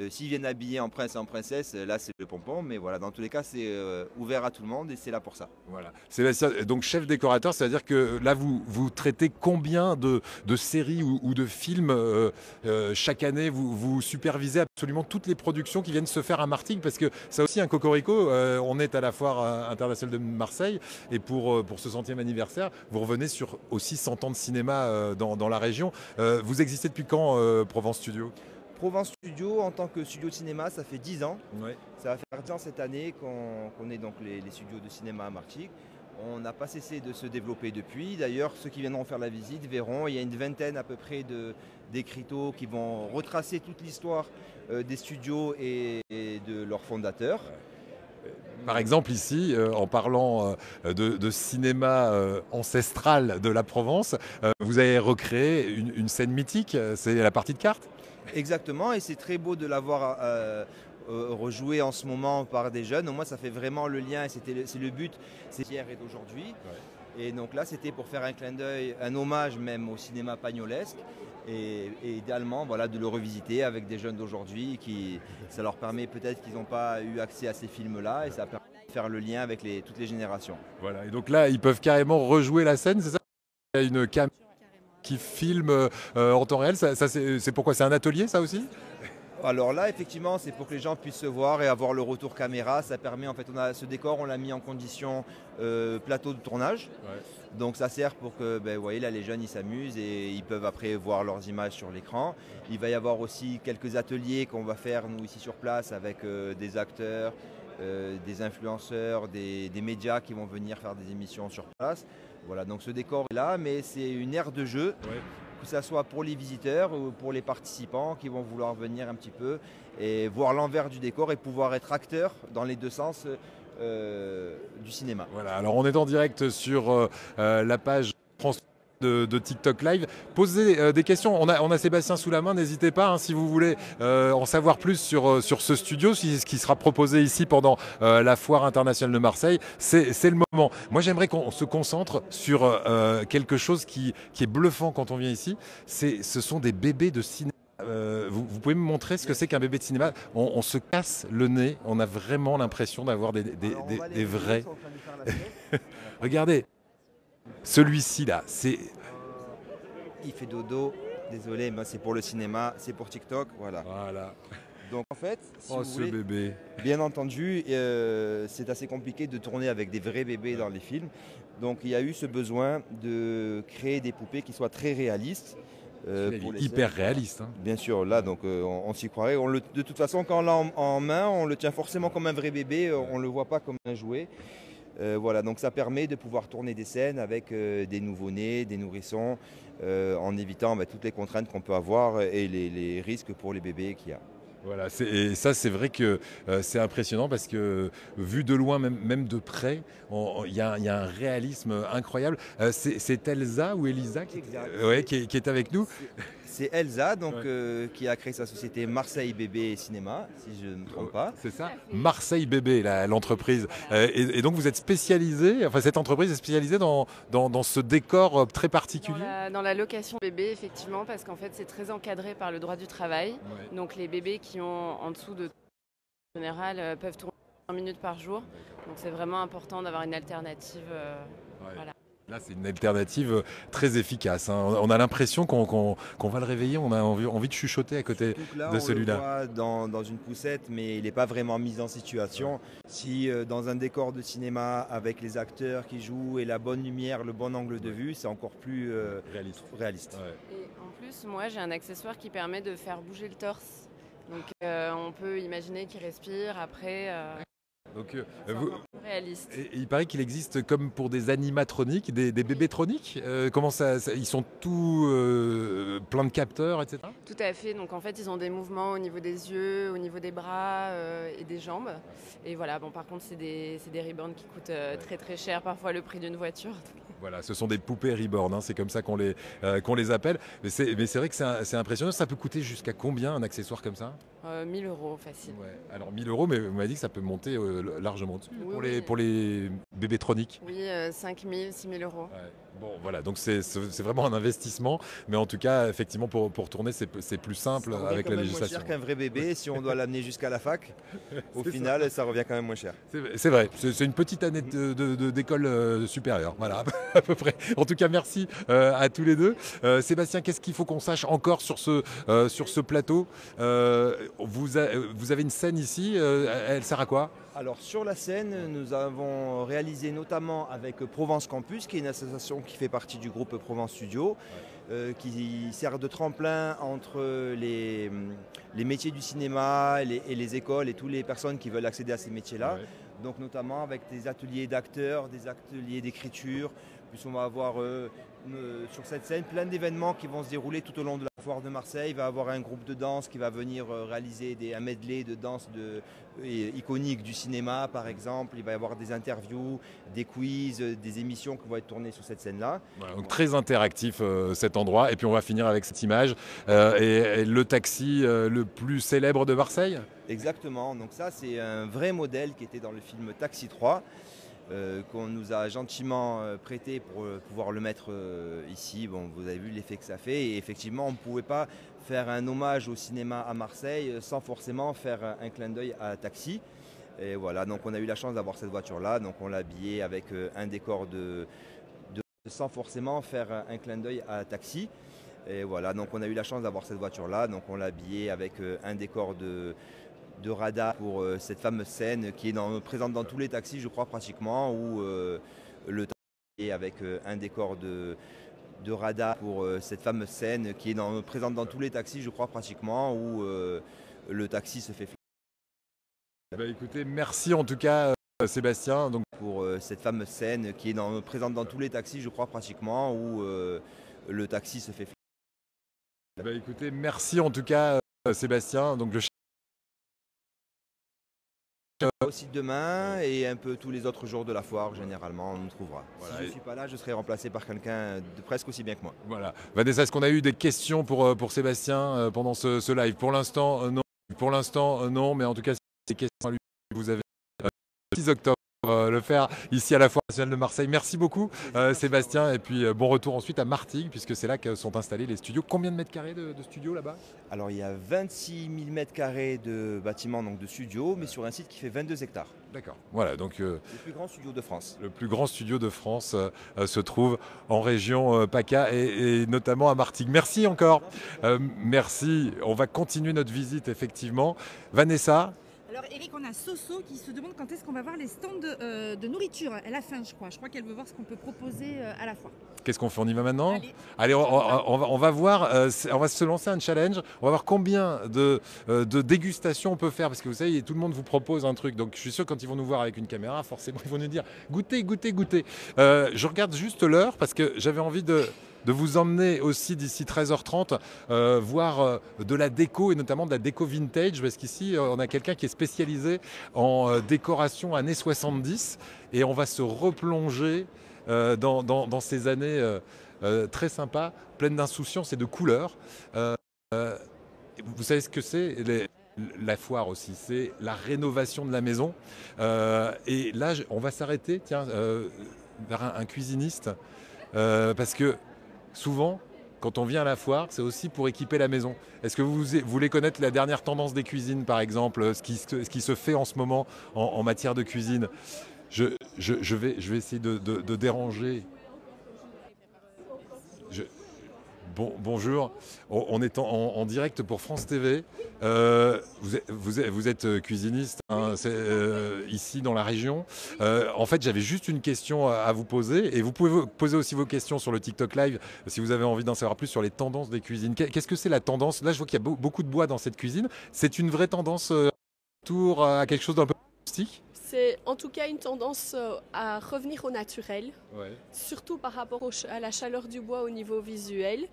S'ils viennent habillés en prince et en princesse, là c'est le pompon, mais voilà, dans tous les cas c'est ouvert à tout le monde et c'est là pour ça. Voilà. Sébastien, donc chef décorateur, c'est-à-dire que là vous traitez combien de séries ou de films chaque année, vous supervisez absolument toutes les productions qui viennent se faire à Martigues, parce que ça aussi un cocorico, on est à la foire internationale de Marseille et pour ce 100e anniversaire, vous revenez sur aussi 100 ans de cinéma dans la région. Vous existez depuis quand Provence Studio? Provence Studio, en tant que studio de cinéma, ça fait 10 ans. Ouais. Ça va faire 10 ans cette année qu'on est donc les studios de cinéma à Martigues. On n'a pas cessé de se développer depuis. D'ailleurs, ceux qui viendront faire la visite verront, il y a une vingtaine à peu près d'écriteaux qui vont retracer toute l'histoire des studios et de leurs fondateurs. Par exemple ici, en parlant de cinéma ancestral de la Provence, vous avez recréé une scène mythique, c'est la partie de cartes? Exactement, et c'est très beau de l'avoir rejoué en ce moment par des jeunes. Au moins ça fait vraiment le lien, et c'est le but, c'est hier et d'aujourd'hui. Ouais. Et donc là c'était pour faire un clin d'œil, un hommage même au cinéma pagnolesque. Et idéalement voilà, de le revisiter avec des jeunes d'aujourd'hui, ça leur permet peut-être qu'ils n'ont pas eu accès à ces films-là, et ça permet de faire le lien avec toutes les générations. Voilà, et donc là ils peuvent carrément rejouer la scène, c'est ça? Il y a une caméra qui filme en temps réel, ça c'est pourquoi? C'est un atelier ça aussi? Alors là, effectivement, c'est pour que les gens puissent se voir et avoir le retour caméra. Ça permet, en fait, ce décor, on l'a mis en condition plateau de tournage. Ouais. Donc ça sert pour que, vous voyez, là, les jeunes, ils s'amusent et ils peuvent après voir leurs images sur l'écran. Il va y avoir aussi quelques ateliers qu'on va faire, nous, ici sur place, avec des acteurs, des influenceurs, des médias qui vont venir faire des émissions sur place. Voilà, donc ce décor est là, mais c'est une aire de jeu. Ouais. Que ce soit pour les visiteurs ou pour les participants qui vont vouloir venir un petit peu et voir l'envers du décor et pouvoir être acteur dans les deux sens du cinéma. Voilà, alors on est en direct sur la page France de TikTok Live. Posez des questions, on a Sébastien sous la main, n'hésitez pas si vous voulez en savoir plus sur ce studio, ce qui sera proposé ici pendant la foire internationale de Marseille, c'est le moment. Moi j'aimerais qu'on se concentre sur quelque chose qui est bluffant quand on vient ici, ce sont des bébés de cinéma. Vous pouvez me montrer ce que c'est qu'un bébé de cinéma? On se casse le nez, on a vraiment l'impression d'avoir des vrais... Regardez, celui-ci là, c'est... Il fait dodo, désolé, mais c'est pour le cinéma, c'est pour TikTok, voilà. Donc en fait, si vous voulez, bébé. Bien entendu, c'est assez compliqué de tourner avec des vrais bébés dans les films. Donc il y a eu ce besoin de créer des poupées qui soient très réalistes. Hyper réaliste. Bien sûr, là, donc on s'y croirait. De toute façon, quand on l'a en main, on le tient forcément comme un vrai bébé, on ne le voit pas comme un jouet. Voilà, donc ça permet de pouvoir tourner des scènes avec des nouveau-nés, des nourrissons, en évitant toutes les contraintes qu'on peut avoir et les risques pour les bébés qu'il y a. Voilà, et ça c'est vrai que c'est impressionnant parce que vu de loin, même de près, il y a un réalisme incroyable. C'est Elsa ou Elisa qui est avec nous. C'est Elsa donc, qui a créé sa société Marseille Bébé Cinéma, si je ne me trompe pas. C'est ça, Marseille Bébé, l'entreprise. Et donc vous êtes spécialisé, enfin cette entreprise est spécialisée dans ce décor très particulier. Dans la location bébé, effectivement, parce qu'en fait c'est très encadré par le droit du travail. Ouais. Donc les bébés qui ont en dessous de en général peuvent tourner 5 minutes par jour. Donc c'est vraiment important d'avoir une alternative. Voilà. Là, c'est une alternative très efficace. On a l'impression qu'on va le réveiller, on a envie de chuchoter à côté de celui-là. On le voit dans une poussette, mais il n'est pas vraiment mis en situation. Ouais. Si dans un décor de cinéma, avec les acteurs qui jouent et la bonne lumière, le bon angle de vue, c'est encore plus réaliste. Ouais. Et en plus, moi, j'ai un accessoire qui permet de faire bouger le torse. Donc on peut imaginer qu'il respire après... Donc, C'est vous- encore plus réaliste. et il paraît qu'il existe comme pour des animatroniques, des bébétroniques. Comment ils sont tous plein de capteurs, etc. Tout à fait. Donc en fait, ils ont des mouvements au niveau des yeux, au niveau des bras et des jambes. Et voilà. Bon, par contre, c'est des Reborn qui coûtent très très cher, parfois le prix d'une voiture. Voilà, ce sont des poupées Reborn, hein, c'est comme ça qu'on les appelle. Mais c'est vrai que c'est impressionnant. Ça peut coûter jusqu'à combien un accessoire comme ça? 1000 euros facile. Ouais. Alors 1000 euros, mais vous m'avez dit que ça peut monter largement dessus Oui, pour les bébétroniques. Oui, 5000, 6000 euros. Ouais. Bon, voilà, donc c'est vraiment un investissement, mais en tout cas, effectivement, pour tourner, c'est plus simple Ça revient avec quand la même législation. moins cher qu'un vrai bébé si on doit l'amener jusqu'à la fac. Au final, ça revient quand même moins cher. C'est vrai, c'est une petite année d'école supérieure, voilà, à peu près. En tout cas, merci à tous les deux. Sébastien, qu'est-ce qu'il faut qu'on sache encore sur ce plateau? Vous avez une scène ici, elle sert à quoi? Alors sur la scène, nous avons réalisé notamment avec Provence Campus, qui est une association qui fait partie du groupe Provence Studio, qui sert de tremplin entre les métiers du cinéma et les écoles et toutes les personnes qui veulent accéder à ces métiers-là. Ouais. Donc notamment avec des ateliers d'acteurs, des ateliers d'écriture. Puis on va avoir sur cette scène plein d'événements qui vont se dérouler tout au long de la foire de Marseille. Il va y avoir un groupe de danse qui va venir réaliser un medley de danse iconique du cinéma par exemple. Il va y avoir des interviews, des quiz, des émissions qui vont être tournées sur cette scène-là. Voilà, donc très interactif cet endroit. Et puis on va finir avec cette image et le taxi le plus célèbre de Marseille. Exactement, donc ça c'est un vrai modèle qui était dans le film Taxi 3. Qu'on nous a gentiment prêté pour pouvoir le mettre ici. Bon, vous avez vu l'effet que ça fait. Et effectivement, on ne pouvait pas faire un hommage au cinéma à Marseille sans forcément faire un clin d'œil à Taxi. Et voilà, donc on a eu la chance d'avoir cette voiture-là. Donc on l'a habillée avec un décor sans forcément faire un clin d'œil à Taxi. Et voilà, donc on a eu la chance d'avoir cette voiture-là. Donc on l'a habillée avec un décor de radar pour cette fameuse scène qui est présente dans tous les taxis, je crois pratiquement, où le taxi est avec un décor de radar pour cette fameuse scène qui est présente dans tous les taxis, je crois pratiquement, où le taxi se fait Eh ben, écoutez, merci en tout cas Sébastien. Donc, pour cette fameuse scène qui est présente dans tous les taxis, je crois pratiquement, où le taxi se fait eh ben, écoutez, merci en tout cas Sébastien. Donc le aussi demain et un peu tous les autres jours de la foire, généralement, on nous trouvera. Voilà. Si je ne suis pas là, je serai remplacé par quelqu'un de presque aussi bien que moi. Voilà. Vanessa, est-ce qu'on a eu des questions pour Sébastien pendant ce live? Pour l'instant, non. Pour l'instant, non, mais en tout cas, si des questions à lui, vous avez le 6 octobre le faire ici à la Foire nationale de Marseille. Merci beaucoup Sébastien, et puis bon retour ensuite à Martigues, puisque c'est là que sont installés les studios. Combien de mètres carrés de studios là-bas? Alors il y a 26 000 mètres carrés de bâtiments, donc de studios, mais sur un site qui fait 22 hectares. D'accord. Voilà, donc le plus grand studio de France. Le plus grand studio de France se trouve en région PACA et notamment à Martigues. Merci encore. Merci. On va continuer notre visite effectivement. Vanessa. Alors Eric, on a Soso qui se demande quand est-ce qu'on va voir les stands de nourriture. Elle a faim, je crois. Je crois qu'elle veut voir ce qu'on peut proposer à la foire. Qu'est-ce qu'on fait? On y va maintenant? Allez, on va voir, on va se lancer un challenge. On va voir combien de dégustations on peut faire. Parce que vous savez, tout le monde vous propose un truc. Donc je suis sûr que quand ils vont nous voir avec une caméra, forcément, ils vont nous dire goûtez, goûtez, goûtez. Je regarde juste l'heure parce que j'avais envie de vous emmener aussi d'ici 13h30 voir de la déco et notamment de la déco vintage, parce qu'ici on a quelqu'un qui est spécialisé en décoration années 70 et on va se replonger dans ces années très sympas, pleines d'insouciance et de couleurs. Vous savez ce que c'est? La foire aussi, c'est la rénovation de la maison. Et là, on va s'arrêter vers un cuisiniste parce que souvent, quand on vient à la foire, c'est aussi pour équiper la maison. Est-ce que vous voulez connaître la dernière tendance des cuisines, par exemple, ce qui se fait en ce moment en matière de cuisine? Je vais essayer de déranger. Bonjour, on est en direct pour France TV. Vous êtes cuisiniste ici dans la région. En fait, j'avais juste une question à vous poser et vous pouvez poser aussi vos questions sur le TikTok Live si vous avez envie d'en savoir plus sur les tendances des cuisines. Qu'est-ce que c'est la tendance? Là, je vois qu'il y a beaucoup de bois dans cette cuisine. C'est une vraie tendance autour à quelque chose d'un peu rustique? C'est en tout cas une tendance à revenir au naturel, Ouais. surtout par rapport à la chaleur du bois au niveau visuel.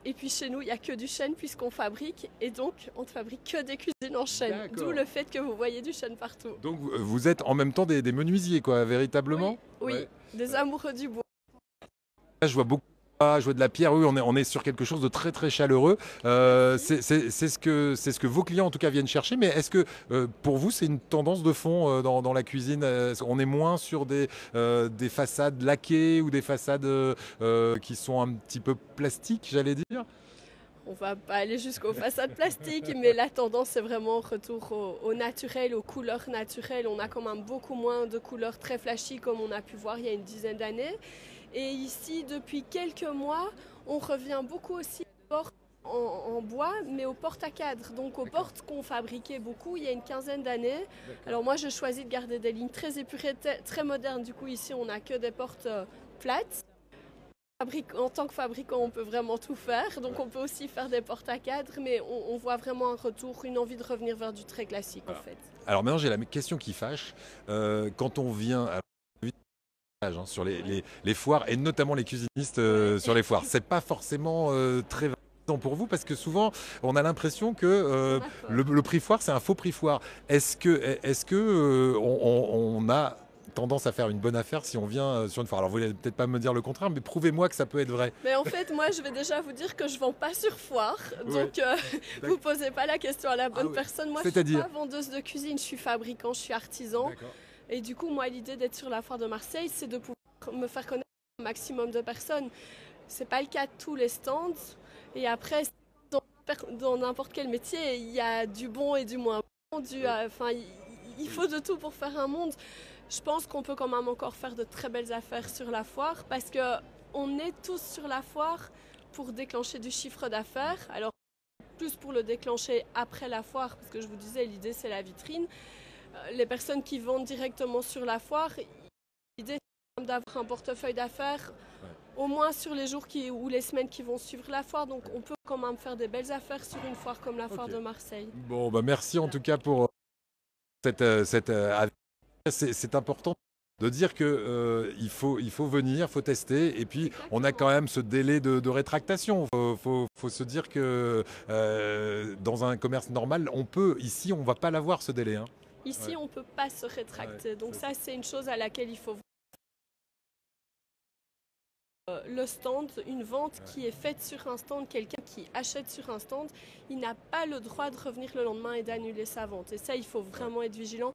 Et puis chez nous, il n'y a que du chêne puisqu'on fabrique, et donc on ne fabrique que des cuisines en chêne. D'accord. D'où le fait que vous voyez du chêne partout. Donc vous êtes en même temps des menuisiers, quoi, véritablement? Oui, Ouais. des amoureux du bois. Là, je vois beaucoup. Je vois de la pierre, oui, on est sur quelque chose de très très chaleureux. C'est ce que vos clients en tout cas viennent chercher, mais est-ce que pour vous c'est une tendance de fond dans la cuisine? On est moins sur des façades laquées ou des façades qui sont un petit peu plastiques, j'allais dire? On va pas aller jusqu'aux façades plastiques, mais la tendance c'est vraiment retour au naturel, aux couleurs naturelles. On a quand même beaucoup moins de couleurs très flashy comme on a pu voir il y a une dizaine d'années. Et ici, depuis quelques mois, on revient beaucoup aussi aux portes en bois, mais aux portes à cadre. Donc aux portes qu'on fabriquait beaucoup il y a une quinzaine d'années. Alors moi, j'ai choisi de garder des lignes très épurées, très modernes. Du coup, ici, on n'a que des portes plates. En tant que fabricant, on peut vraiment tout faire. Donc on peut aussi faire des portes à cadre, mais on voit vraiment un retour, une envie de revenir vers du très classique en fait. Alors maintenant, j'ai la question qui fâche. Quand on vient sur les foires, et notamment les cuisinistes sur les foires, c'est pas forcément très valorisant pour vous, parce que souvent on a l'impression que le prix foire c'est un faux prix foire. Est-ce que on a tendance à faire une bonne affaire si on vient sur une foire? Alors vous n'allez peut-être pas me dire le contraire, mais prouvez-moi que ça peut être vrai. Mais en fait, moi je vais déjà vous dire que je vends pas sur foire, donc vous posez pas la question à la bonne personne. Moi je suis pas vendeuse de cuisine, je suis fabricant, je suis artisan. Et du coup, moi, l'idée d'être sur la foire de Marseille, c'est de pouvoir me faire connaître un maximum de personnes. C'est pas le cas de tous les stands. Et après, dans n'importe quel métier, il y a du bon et du moins bon. Il faut de tout pour faire un monde. Je pense qu'on peut quand même encore faire de très belles affaires sur la foire parce qu'on est tous sur la foire pour déclencher du chiffre d'affaires. Alors, plus pour le déclencher après la foire, parce que je vous disais, l'idée, c'est la vitrine. Les personnes qui vendent directement sur la foire, l'idée c'est d'avoir un portefeuille d'affaires au moins sur les jours ou les semaines qui vont suivre la foire. Donc on peut quand même faire des belles affaires sur une foire comme la foire de Marseille. Bon, merci en tout cas pour c'est important de dire que il faut venir, il faut tester, et puis on a quand même ce délai de rétractation. Faut se dire que dans un commerce normal, ici on va pas l'avoir ce délai. Ici, on ne peut pas se rétracter. Donc ça, c'est une chose à laquelle il faut le stand, une vente qui est faite sur un stand, quelqu'un qui achète sur un stand, il n'a pas le droit de revenir le lendemain et d'annuler sa vente. Et ça, il faut vraiment être vigilant.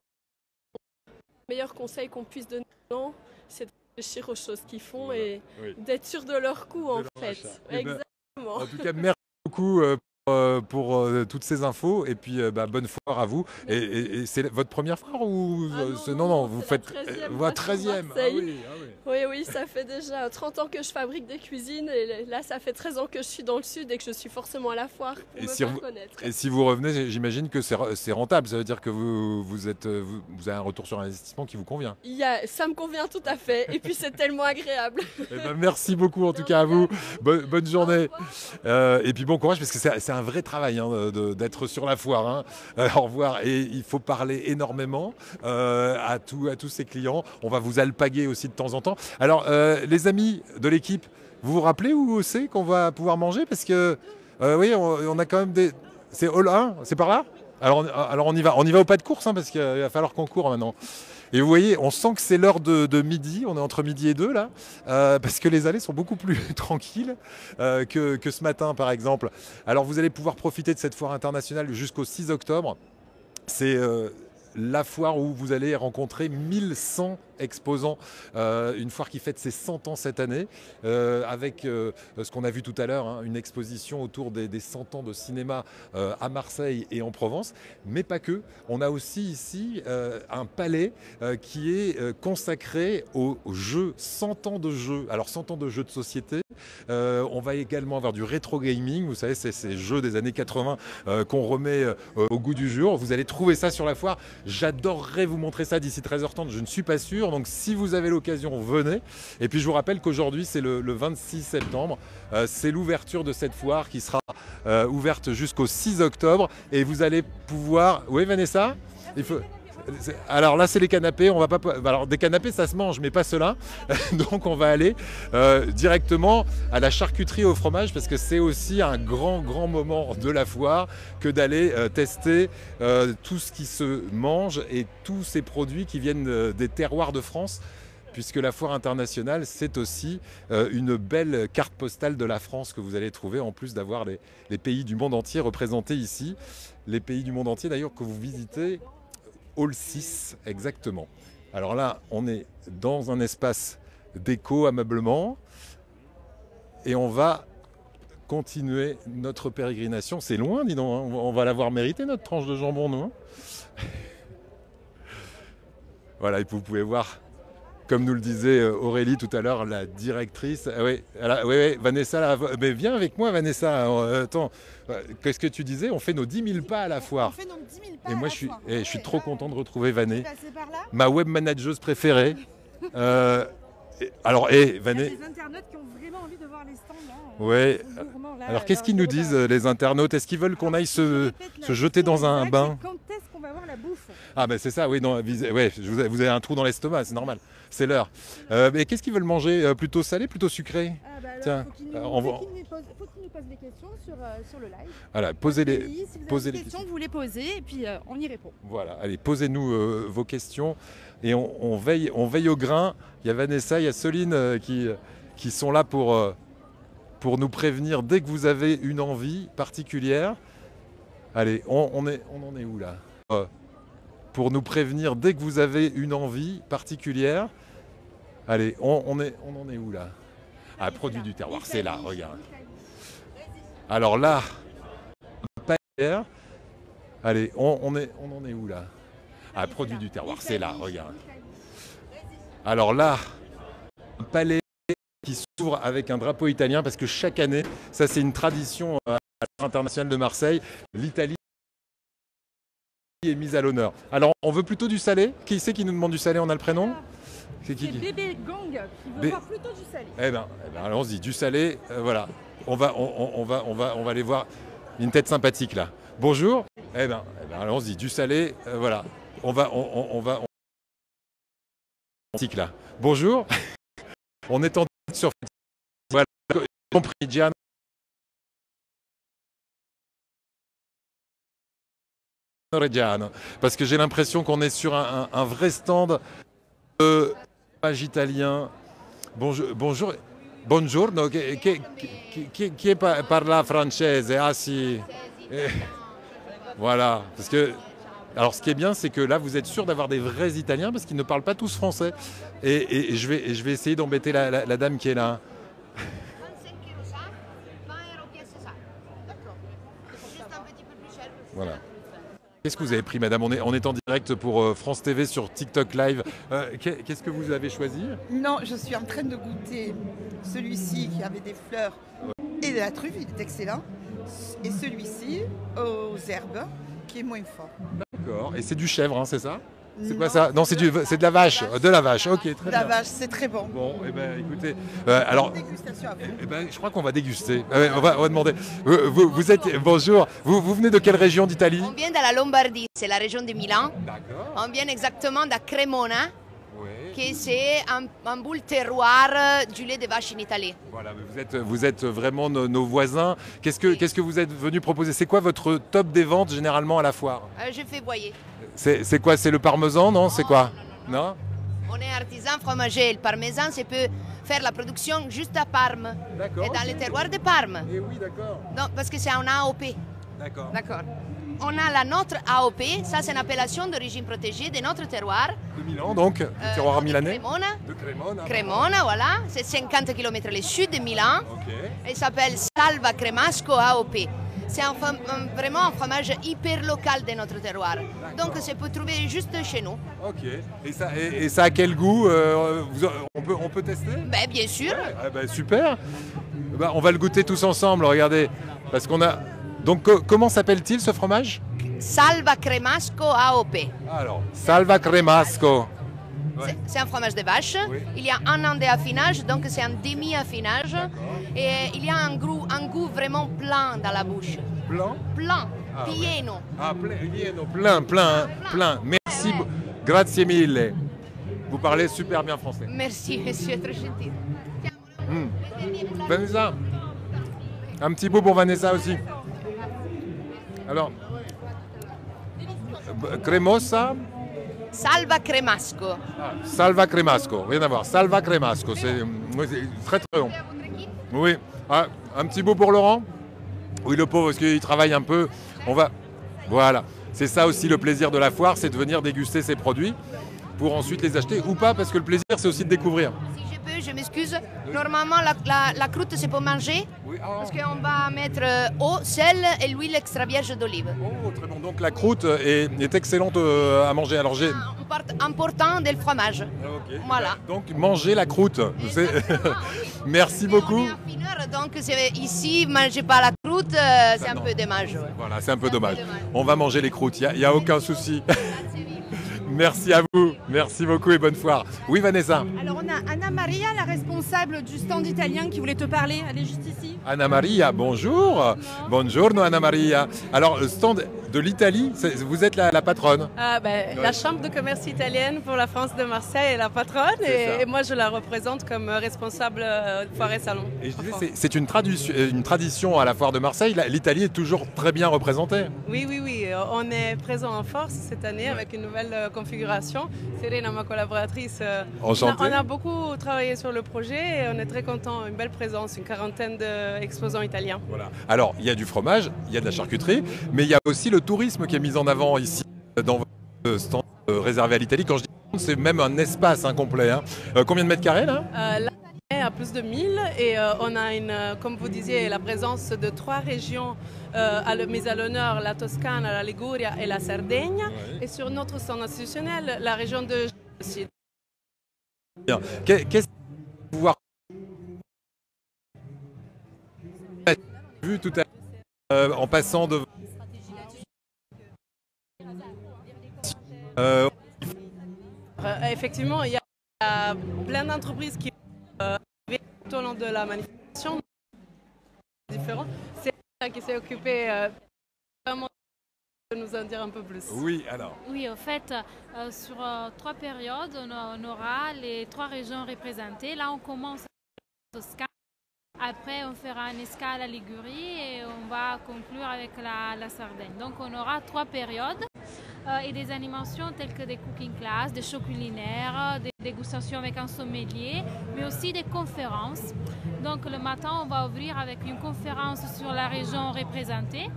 Le meilleur conseil qu'on puisse donner aux gens, c'est de réfléchir aux choses qu'ils font et d'être sûr de leur coût, en fait. Exactement. En tout cas, merci beaucoup pour toutes ces infos, et puis bonne foire à vous. Et c'est votre première foire ou non, vous faites votre 13e. Oui, ça fait déjà 30 ans que je fabrique des cuisines, et là ça fait 13 ans que je suis dans le sud et que je suis forcément à la foire pour me faire connaître. Et si vous revenez, j'imagine que c'est rentable, ça veut dire que vous avez un retour sur investissement qui vous convient. Ça me convient tout à fait, et puis c'est tellement agréable. Merci beaucoup en tout cas à vous, bonne journée, et puis bon courage, parce que c'est un vrai travail d'être sur la foire. Au revoir, et il faut parler énormément à tous ces clients. On va vous alpaguer aussi de temps en temps. Alors les amis de l'équipe, vous vous rappelez où c'est qu'on va pouvoir manger? Parce que oui, on a quand même des... C'est Hall 1, c'est par là? Alors on y va au pas de course, parce qu'il va falloir qu'on court maintenant. Et vous voyez, on sent que c'est l'heure de midi, on est entre midi et 2 là, parce que les allées sont beaucoup plus tranquilles que ce matin par exemple. Alors vous allez pouvoir profiter de cette foire internationale jusqu'au 6 octobre. C'est la foire où vous allez rencontrer 1100 exposants, une foire qui fête ses 100 ans cette année, avec ce qu'on a vu tout à l'heure, une exposition autour des 100 ans de cinéma à Marseille et en Provence, mais pas que. On a aussi ici un palais qui est consacré aux jeux, 100 ans de jeux. Alors 100 ans de jeux de société, on va également avoir du rétro gaming, vous savez, c'est ces jeux des années 80 qu'on remet au goût du jour. Vous allez trouver ça sur la foire. J'adorerais vous montrer ça d'ici 13h30, je ne suis pas sûr. Donc si vous avez l'occasion, venez. Et puis je vous rappelle qu'aujourd'hui c'est le 26 septembre. C'est l'ouverture de cette foire qui sera ouverte jusqu'au 6 octobre. Et vous allez pouvoir... Oui Vanessa, il faut... Alors là, c'est les canapés. On va pas. Alors des canapés, ça se mange, mais pas ceux-là. Donc on va aller directement à la charcuterie au fromage parce que c'est aussi un grand moment de la foire que d'aller tester tout ce qui se mange et tous ces produits qui viennent des terroirs de France. Puisque la foire internationale, c'est aussi une belle carte postale de la France que vous allez trouver, en plus d'avoir les pays du monde entier représentés ici. Les pays du monde entier, d'ailleurs, que vous visitez, Hall 6, exactement. Alors là, on est dans un espace déco, ameublement, et on va continuer notre pérégrination. C'est loin, dis donc, hein. On va l'avoir mérité, notre tranche de jambon, nous. Hein. Voilà, et vous pouvez voir... Comme nous le disait Aurélie tout à l'heure, la directrice. Oui, Vanessa, là, mais viens avec moi, Vanessa. Attends, qu'est-ce que tu disais? On fait nos 10 000 pas à la foire. On fait nos 10 000 pas et moi, je suis trop content de retrouver Vané, par là ma web manageuse préférée. Alors, Vané. Vané. Il y a des internautes qui ont vraiment envie de voir les stands. Là, ouais. Alors, qu'est-ce qu'ils nous disent, les internautes? Est-ce qu'ils veulent qu'on aille se jeter dans un bain? Quand est-ce qu'on va avoir la bouffe? Ah, ben c'est ça, oui. Non, ouais, vous avez un trou dans l'estomac, c'est normal. C'est l'heure. Mais qu'est-ce qu'ils veulent manger? Plutôt salé, plutôt sucré? Tiens, faut qu'ils nous posent des questions sur le live. Voilà, posez les questions, vous les posez et puis on y répond. Voilà, allez, posez-nous vos questions et on veille au grain. Il y a Vanessa, il y a Soline qui sont là pour nous prévenir dès que vous avez une envie particulière. Allez, on en est où là? Pour nous prévenir dès que vous avez une envie particulière. Allez, on en est où là? Ah, produit du terroir, c'est là, regarde. Alors là, pas hier. Allez, on en est où là? Ah, produit du terroir, c'est là, regarde. Alors là, un palais qui s'ouvre avec un drapeau italien parce que chaque année, ça c'est une tradition à l'international de Marseille, l'Italie est mise à l'honneur. Alors, on veut plutôt du salé. Qui c'est qui nous demande du salé? On a le prénom? C'est Bébé Gang qui veut voir plutôt du salé. Eh ben allons-y, du salé. Voilà. On va aller voir une tête sympathique là. Bonjour. Eh ben allons-y, du salé. Voilà. On va là. Bonjour. On est en direct sur. Voilà. Compris, Gian. Reggiano, parce que j'ai l'impression qu'on est sur un vrai stand de fromage italien. Bonjour, buongiorno, qui parla francese? Ah si. Voilà, parce que alors ce qui est bien, c'est que là vous êtes sûr d'avoir des vrais Italiens parce qu'ils ne parlent pas tous français. Et je vais essayer d'embêter la dame qui est là. Voilà. Qu'est-ce que vous avez pris, madame? On est en direct pour France TV sur TikTok Live. Qu'est-ce que vous avez choisi? Non, je suis en train de goûter celui-ci qui avait des fleurs et de la truffe, il est excellent. Et celui-ci aux herbes qui est moins fort. D'accord. Et c'est du chèvre, hein, c'est ça? C'est quoi ça? Non, c'est de la vache. De la vache, ok, très bien. De la vache, c'est très bon. Bon, eh ben, écoutez, alors, je crois qu'on va déguster. On va demander. Vous êtes, bonjour, vous venez de quelle région d'Italie? On vient de la Lombardie, c'est la région de Milan. D'accord. On vient exactement de Cremona, qui c'est un beau terroir du lait de vache en Italie. Voilà, mais vous êtes vraiment nos voisins. Qu'est-ce que vous êtes venu proposer? C'est quoi votre top des ventes généralement à la foire? Je fais boyer. C'est quoi? C'est le parmesan, non? C'est quoi? Non? On est artisan fromager. Le parmesan, c'est peut faire la production juste à Parme. D'accord. Et dans le terroir de Parme. Et oui, d'accord. Donc, parce que c'est un AOP. D'accord. D'accord. On a notre AOP, ça c'est une appellation d'origine protégée de notre terroir. De Milan, donc, le terroir milanais. De Cremona, voilà. C'est 50 km au sud de Milan. Okay. Il s'appelle Salva Cremasco AOP. C'est vraiment un fromage hyper local de notre terroir. Donc, ça peut trouver juste chez nous. Ok. Et ça a quel goût? On peut tester? Ben, bien sûr. Ouais, super. On va le goûter tous ensemble, regardez. Parce qu'on a... Donc, comment s'appelle-t-il ce fromage? Salva Cremasco AOP. Alors, Salva Cremasco. Ouais. C'est un fromage de vache. Oui. Il y a un an d'affinage, donc c'est un demi-affinage. Et il y a un goût vraiment plein dans la bouche. Plein? Plein, pieno. Ah, pieno, plein. Merci. Grazie mille. Vous parlez super bien français. Merci, monsieur, très gentil. Vanessa, un petit bout pour Vanessa aussi. Alors, cremosa. Salva Cremasco. Salva Cremasco, rien à voir. Salva Cremasco, c'est très très long. Oui, un petit bout pour Laurent. Oui, le pauvre, parce qu'il travaille un peu. Voilà, c'est ça aussi le plaisir de la foire, c'est de venir déguster ces produits pour ensuite les acheter ou pas, parce que le plaisir c'est aussi de découvrir. Si je peux, je m'excuse. Normalement, la croûte c'est pour manger, parce qu'on va mettre eau, sel et l'huile extra vierge d'olive. Oh, très bon. Donc la croûte est excellente à manger. Alors j'ai important du fromage. Okay. Voilà. Donc manger la croûte. Merci beaucoup. Donc ici, mangez pas la croûte, c'est un peu dommage. Ouais. Voilà, c'est un peu dommage. On va manger les croûtes, il n'y a aucun souci. Merci à vous, merci beaucoup et bonne foire. Oui Vanessa. Alors on a Anna Maria, la responsable du stand italien qui voulait te parler, elle est juste ici. Anna Maria, bonjour. Buongiorno Anna Maria. Alors le stand de l'Italie, vous êtes la patronne. La chambre de commerce italienne pour la France de Marseille est la patronne et moi je la représente comme responsable foire et salon. Et je disais, c'est une tradition à la foire de Marseille, l'Italie est toujours très bien représentée. Oui, on est présent en force cette année avec une nouvelle configuration. Serena, ma collaboratrice, on a beaucoup travaillé sur le projet et on est très content, une belle présence, une quarantaine d'exposants italiens. Voilà. Alors il y a du fromage, il y a de la charcuterie, mais il y a aussi le tourisme qui est mis en avant ici dans votre stand réservé à l'Italie. Quand je dis c'est même un espace incomplet. Hein. Combien de mètres carrés là à plus de 1000 et on a comme vous disiez, la présence de 3 régions mises à l'honneur, la Toscane, la Liguria et la Sardaigne. Et sur notre stand institutionnel, la région de aussi. Bien. Qu'est-ce que vous voir vu tout à l'heure en passant de effectivement, il y a plein d'entreprises qui tout au long de la manifestation différents. C'est ça qui s'est occupé vraiment de nous en dire un peu plus. Oui, alors. Oui, en fait, sur 3 périodes, on aura les 3 régions représentées. Là, on commence à Toscane. Après, on fera une escale à Ligurie et on va conclure avec la Sardaigne. Donc, on aura 3 périodes et des animations telles que des cooking class, des shows culinaires, des dégustations avec un sommelier, mais aussi des conférences. Donc, le matin, on va ouvrir avec une conférence sur la région représentée.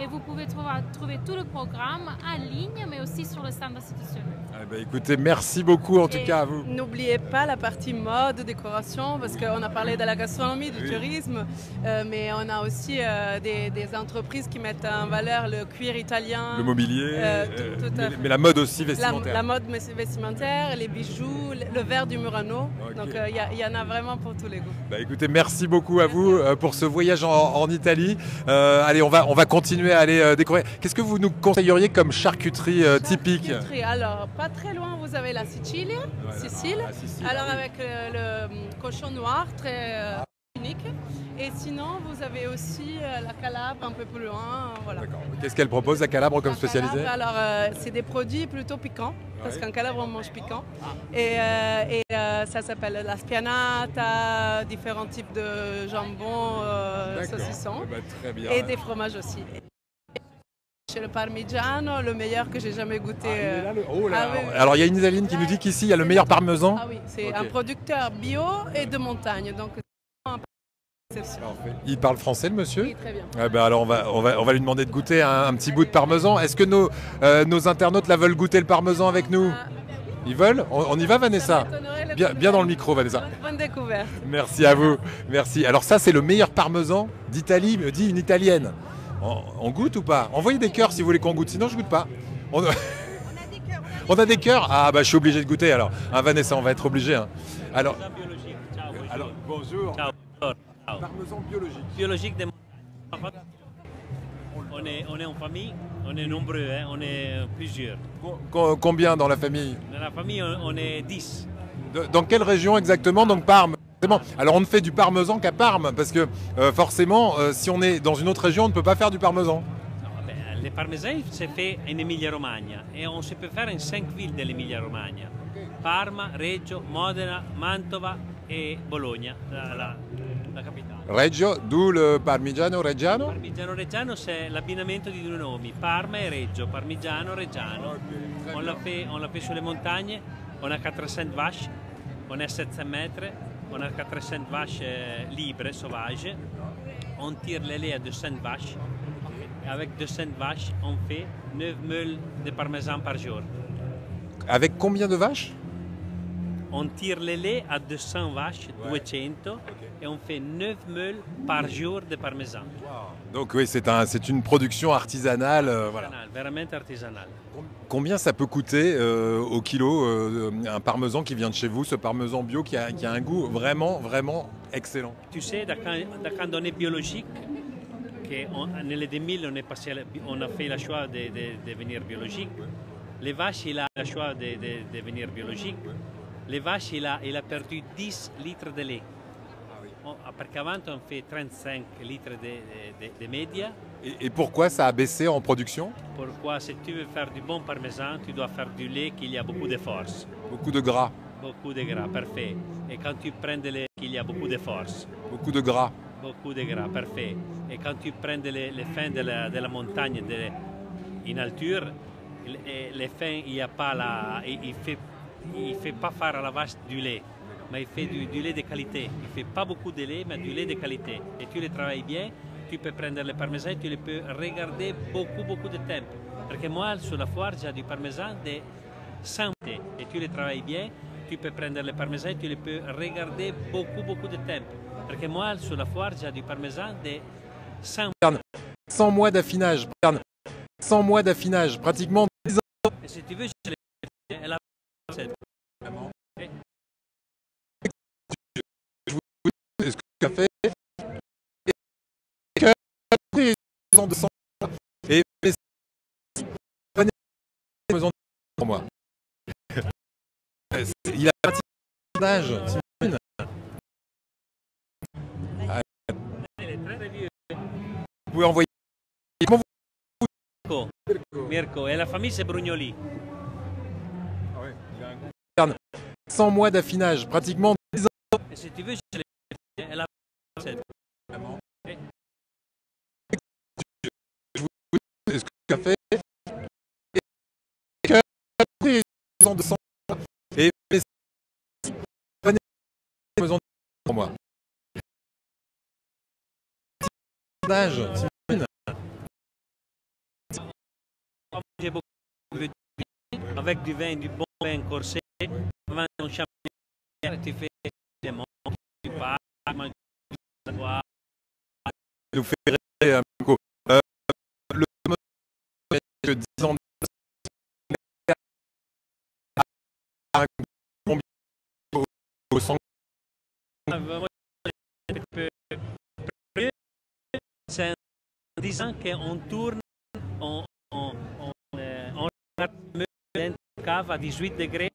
Et vous pouvez trouver tout le programme en ligne, mais aussi sur le stand institutionnel. Écoutez, merci beaucoup en tout cas à vous. N'oubliez pas la partie mode, décoration, parce qu'on a parlé de la gastronomie, du tourisme, mais on a aussi des entreprises qui mettent en valeur le cuir italien. Le mobilier, mais la mode aussi vestimentaire. La mode vestimentaire, les bijoux, le verre du Murano. Okay. Donc il y en a vraiment pour tous les goûts. Écoutez, merci beaucoup à vous pour ce voyage en Italie. Allez, on va continuer à aller découvrir. Qu'est-ce que vous nous conseilleriez comme charcuterie typique? Alors, pas très loin, vous avez la Sicile. Alors, avec le cochon noir, très unique. Et sinon, vous avez aussi la Calabre un peu plus loin. Voilà. Qu'est-ce qu'elle propose, la Calabre, comme spécialité? Alors, c'est des produits plutôt piquants, parce qu'en Calabre, on mange piquant. Et ça s'appelle la spianata, différents types de jambon, saucisson. Très bien. Et des fromages aussi. Chez le Parmigiano, le meilleur que j'ai jamais goûté. Alors il y a une Isaline qui nous dit qu'ici il y a le meilleur parmesan. Ah oui, c'est un producteur bio et de montagne. Donc, il parle français le monsieur? Oui, très bien. Alors on va lui demander de goûter un petit bout de parmesan. Est-ce que nos internautes là veulent goûter le parmesan avec nous? Ils veulent? On y va Vanessa? Bien dans le micro Vanessa. Bonne découverte. Merci à vous. Merci. Alors ça c'est le meilleur parmesan d'Italie, me dit une italienne. On goûte ou pas? Envoyez des cœurs si vous voulez qu'on goûte, sinon je goûte pas. On a des cœurs? Ah je suis obligé de goûter alors. Vanessa, on va être obligé. Alors bonjour. Ciao. Parmesan biologique. Biologique de... on est en famille, on est nombreux, on est plusieurs. Combien dans la famille? Dans la famille, on est 10. Dans quelle région exactement? Donc Parme. Alors on ne fait du parmesan qu'à Parme, parce que forcément, si on est dans une autre région, on ne peut pas faire du parmesan. Les parmesans, c'est fait en Emilia-Romagna et on se peut faire en 5 villes de l'Emilia-Romagna. Parma, Reggio, Modena, Mantova et Bologna, la capitale. Reggio, d'où le Parmigiano Reggiano? Parmigiano Reggiano, c'est l'abbinamento di due nomi, Parma et Reggio, Parmigiano Reggiano. On l'a fait sur les montagnes, on a 400 vaches, on a 700 mètres, on a 400 vaches libres, sauvages. On tire les laits à 200 vaches. Avec 200 vaches, on fait 9 meules de parmesan par jour. Avec combien de vaches? On tire les laits à 200 vaches, 200, et on fait 9 meules par jour de parmesan. Donc oui, c'est une production artisanale. Voilà. Vraiment artisanale. Combien ça peut coûter au kilo un parmesan qui vient de chez vous, ce parmesan bio qui a un goût vraiment, vraiment excellent? Tu sais, quand on est biologique, nelle 2000 on a fait le choix de devenir biologique. Les vaches, il a le choix de devenir biologique. Les vaches, il a perdu 10 litres de lait. Parce qu'avant, on fait 35 litres de média. Et pourquoi ça a baissé en production? Pourquoi, si tu veux faire du bon parmesan, tu dois faire du lait qui a beaucoup de force. Beaucoup de gras. Beaucoup de gras, parfait. Et quand tu prends du lait qui a beaucoup de force. Beaucoup de gras. Beaucoup de gras, parfait. Et quand tu prends les fins de la montagne en alture, les fins, il ne fait pas faire à la vache du lait, mais il fait du lait de qualité. Il ne fait pas beaucoup de lait, mais du lait de qualité. Et tu le travailles bien, tu peux prendre le parmesan et tu le peux regarder beaucoup de temps. Parce que moi, sur la foire, j'ai du parmesan de 100 et tu le travailles bien, tu peux prendre le parmesan et tu le peux regarder beaucoup de temps. Parce que moi, sur la foire, j'ai du parmesan de 100 mois d'affinage. 100 mois d'affinage, pratiquement 10 ans. Et si tu veux, je l'ai fait. Elle a fait. Est-ce que tu as fait de sang et pour moi. Il a pas d'âge. Vous pouvez envoyer. Mirko, et la famille c'est Brugnoli. 100 mois d'affinage, pratiquement 10 ans. Et si tu veux, je l'ai fait. Elle a fait. Est-ce que tu as fait de sang et pour moi. D'âge. J'ai beaucoup de avec du vin, du bon vin corsé, avant un champagne, tu fais des monts, tu pars, tu vas. Nous fait rêver un peu. Le que 10 ans au sang. C'est en disant qu'on tourne, on dans une cave à 18 degrés.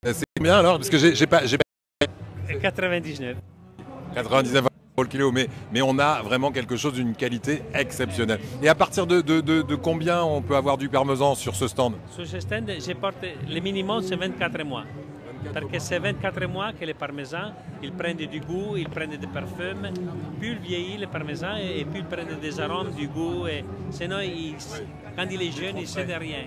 C'est combien alors? Parce que j'ai pas 99. 99 € le kilo, mais on a vraiment quelque chose d'une qualité exceptionnelle. Et à partir de combien on peut avoir du parmesan sur ce stand? Sur ce stand, je porte le minimum, c'est 24 mois. Parce que c'est 24 mois que les parmesans, ils prennent du goût, ils prennent des parfums. Plus ils vieillissent, les parmesans, et plus ils prennent des arômes, du goût. Et sinon, quand il est jeune, il ne sait de rien.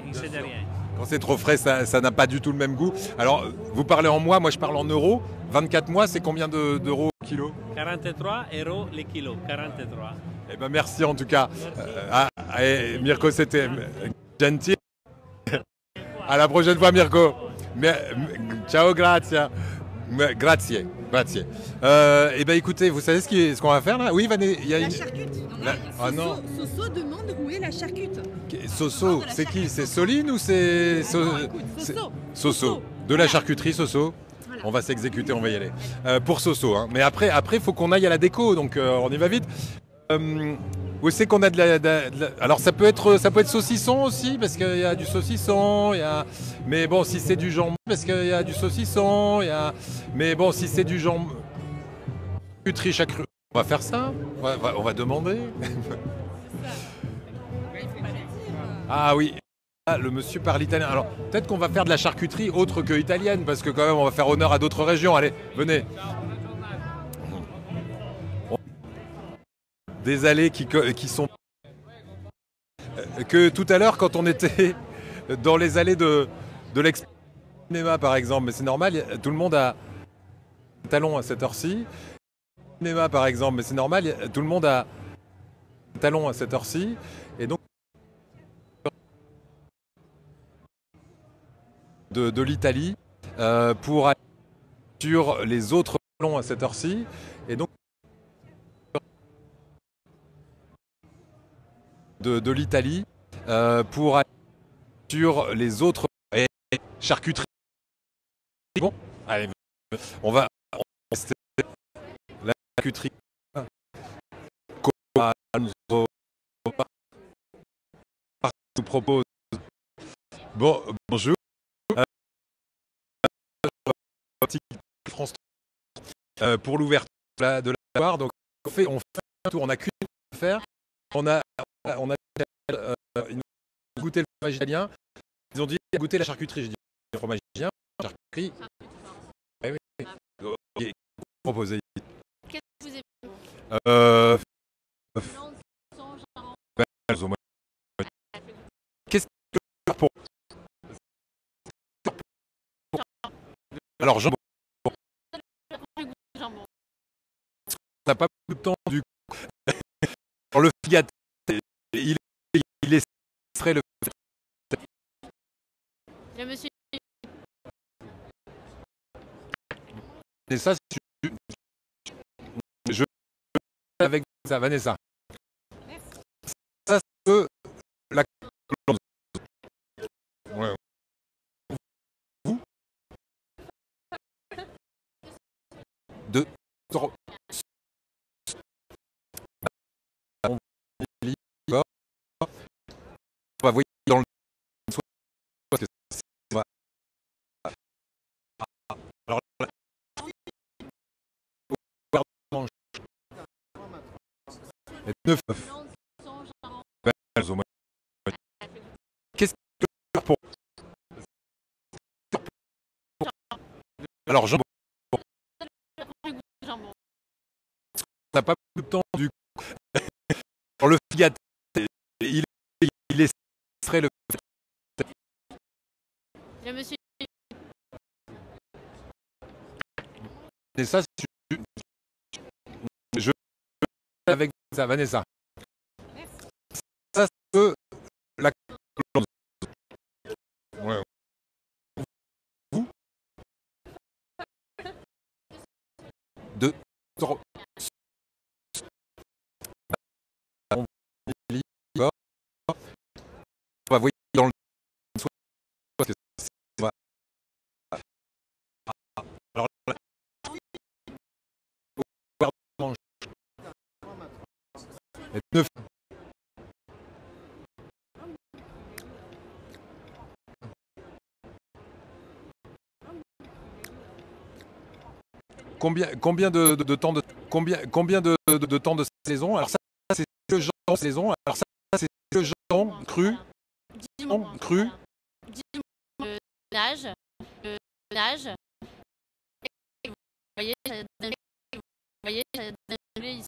Quand c'est trop frais, ça n'a pas du tout le même goût. Alors, vous parlez en mois, moi je parle en euros. 24 mois, c'est combien d'euros au kilo? 43 € le kilo, 43. Eh ben merci en tout cas. Mirko, c'était gentil. À la prochaine fois, Mirko. Ciao, grazie. Grazie. Eh ben écoutez, vous savez ce qu'on va faire là? Oui, il y a la une charcute. Ah non. Soso demande où est la charcute. Soso, c'est qui? C'est Soline ou c'est Soso. De la charcuterie Soso. Voilà. On va s'exécuter, on va y aller. Pour Soso, hein. Mais après, il faut qu'on aille à la déco, donc on y va vite. Où c'est qu'on a alors ça peut être saucisson aussi, parce qu'il y a du saucisson, mais bon, si c'est du jambon, parce qu'il y a du saucisson, mais bon, si c'est du jambon, charcuterie, On va faire ça. On va demander. Ah oui. Ah, le monsieur parle italien. Alors, peut-être qu'on va faire de la charcuterie autre que italienne, parce que quand même, on va faire honneur à d'autres régions. Allez, venez. Des allées qui sont... Que tout à l'heure, quand on était dans les allées de l'expo cinéma, par exemple, mais c'est normal, tout le monde a un talon à cette heure-ci. Cinéma, par exemple, mais c'est normal, tout le monde a un talon à cette heure-ci. Et donc, de l'Italie pour aller sur les autres talons à cette heure-ci. Et donc, de l'Italie pour aller sur les autres charcuteries. Bon, allez, on va rester la charcuterie. Nous propose. Bon, bonjour. France pour l'ouverture de la foire. Donc on fait un tour. On n'a qu'une à faire. On a goûté le fromage italien. Ils ont dit goûter la charcuterie. Je dis le fromage italien, charcuterie. Oui, oui. Proposé. Qu'est-ce que vous aimez? Qu'est-ce que pour alors jambon. On n'a pas beaucoup de temps du coup. Alors, le figat, il est frais le. Le monsieur. Et ça, je avec ça, Vanessa. Ça, c'est la. Ouais. Vous. 2, 3. On va voir dans le alors qu'est-ce que pour alors jambon. On n'a pas beaucoup de temps du coup. Alors, le figat, il est frais le. Le monsieur. Et ça, je avec ça, Vanessa. Ça, c'est la. Ouais. Vous. 2, 3. On va voir dans le parce que alors et 9 combien de temps de combien de temps de saison? Alors ça c'est le jambon saison. Alors ça c'est le jambon cru. Cru. Le nage. Vous voyez, ici,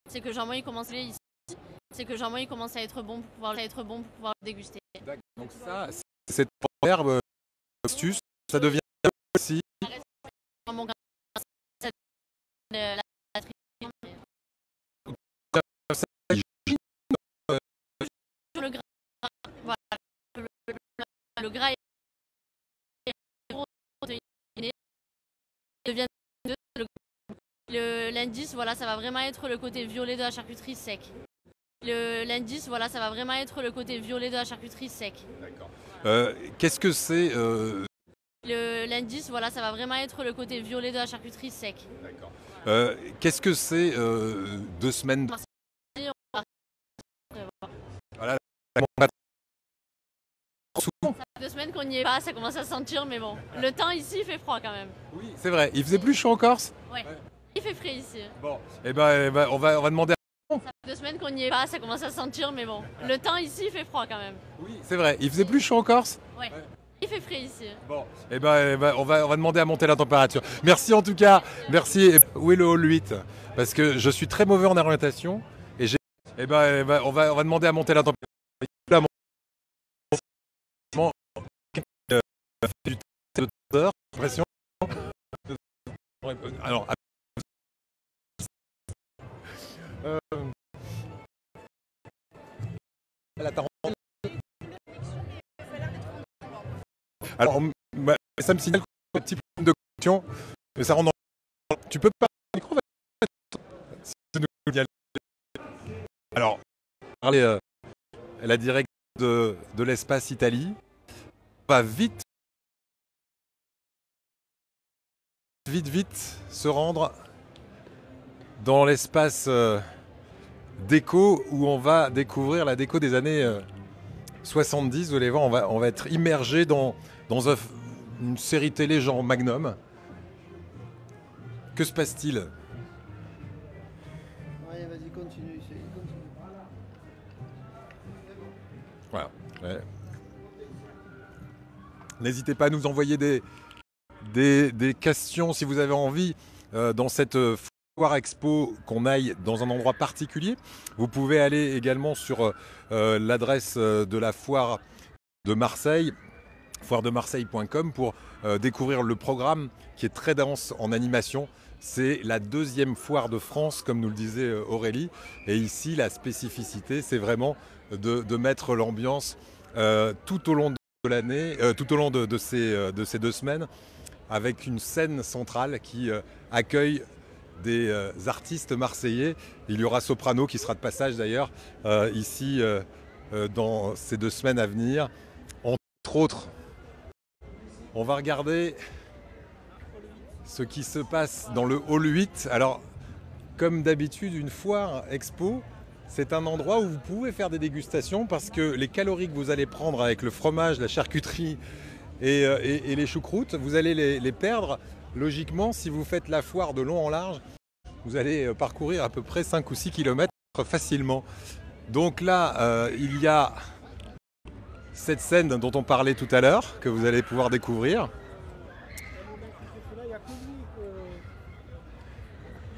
c'est que le jambon il commence ici. C'est que le jambon il commence à être bon pour pouvoir le déguster. Donc ça, cette herbe astuce, ça devient aussi. Le gras, voilà, le gras est protéiné, devient l'indice, voilà, ça va vraiment être le côté violet de la charcuterie sec. L'indice, voilà, ça va vraiment être le côté violet de la charcuterie sec. D'accord. Qu'est-ce que c'est L'indice, voilà, ça va vraiment être le côté violet de la charcuterie sec. D'accord. Qu'est-ce que c'est 2 semaines voilà, souvent. Ça fait 2 semaines qu'on n'y est pas, ça commence à sentir, mais bon. Le temps ici, il fait froid quand même. Oui, c'est vrai. Il faisait plus chaud en Corse? Ouais. Il fait frais ici. Bon, on va demander Ça fait 2 semaines qu'on n'y est pas, ça commence à se sentir, mais bon. Le temps ici, il fait froid quand même. Oui, c'est vrai. Il faisait plus chaud en Corse? Ouais. Il fait frais ici. Bon, on va demander à monter la température. Merci en tout cas. Merci. Où est le hall 8? Parce que je suis très mauvais en orientation. Et on va demander à monter la température. Alors, ça me signale qu'on a un petit problème de connexion, mais ça rentre dans... Tu peux pas... Alors, parler la direction de l'espace Italie. On va vite se rendre dans l'espace déco où on va découvrir la déco des années 70. Vous allez voir, on va être immergé dans une série télé genre Magnum. Que se passe-t-il? Ouais, vas-y, continue. Voilà. Ouais. N'hésitez pas à nous envoyer des questions si vous avez envie dans cette foire expo qu'on aille dans un endroit particulier. Vous pouvez aller également sur l'adresse de la foire de Marseille, foiredemarseille.com, pour découvrir le programme qui est très dense en animation. C'est la 2e foire de France, comme nous le disait Aurélie. Et ici, la spécificité, c'est vraiment de mettre l'ambiance tout au long de l'année, tout au long de ces 2 semaines, avec une scène centrale qui accueille des artistes marseillais. Il y aura Soprano qui sera de passage d'ailleurs ici dans ces 2 semaines à venir. Entre autres, on va regarder ce qui se passe dans le hall 8. Alors, comme d'habitude, une foire expo, c'est un endroit où vous pouvez faire des dégustations parce que les calories que vous allez prendre avec le fromage, la charcuterie et les choucroutes, vous allez les perdre. Logiquement, si vous faites la foire de long en large, vous allez parcourir à peu près 5 ou 6 km facilement. Donc là, il y a cette scène dont on parlait tout à l'heure, que vous allez pouvoir découvrir.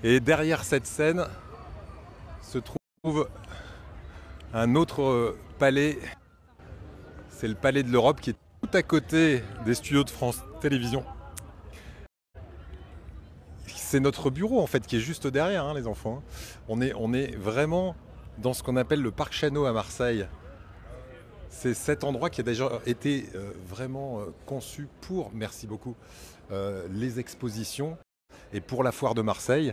Et derrière cette scène se trouve un autre palais. C'est le palais de l'Europe qui est tout à côté des studios de France Télévisions. C'est notre bureau en fait qui est juste derrière, les enfants. On est vraiment dans ce qu'on appelle le parc Chano à Marseille. C'est cet endroit qui a déjà été vraiment conçu pour, merci beaucoup, les expositions et pour la foire de Marseille.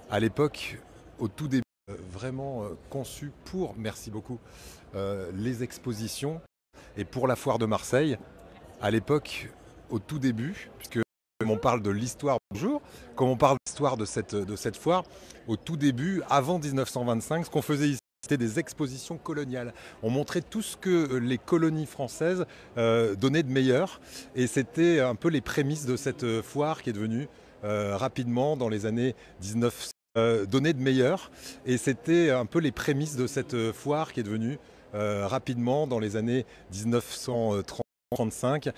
À l'époque, au tout début, vraiment conçu pour, merci beaucoup, les expositions et pour la foire de Marseille. À l'époque, au tout début, puisque comme on parle de l'histoire, bonjour, comme on parle de l'histoire de cette foire, au tout début, avant 1925, ce qu'on faisait ici, c'était des expositions coloniales. On montrait tout ce que les colonies françaises donnaient de meilleur. Et c'était un peu les prémices de cette foire qui est devenue rapidement, dans les années 1900, donner de meilleur. Et c'était un peu les prémices de cette foire qui est devenue rapidement, dans les années 1935,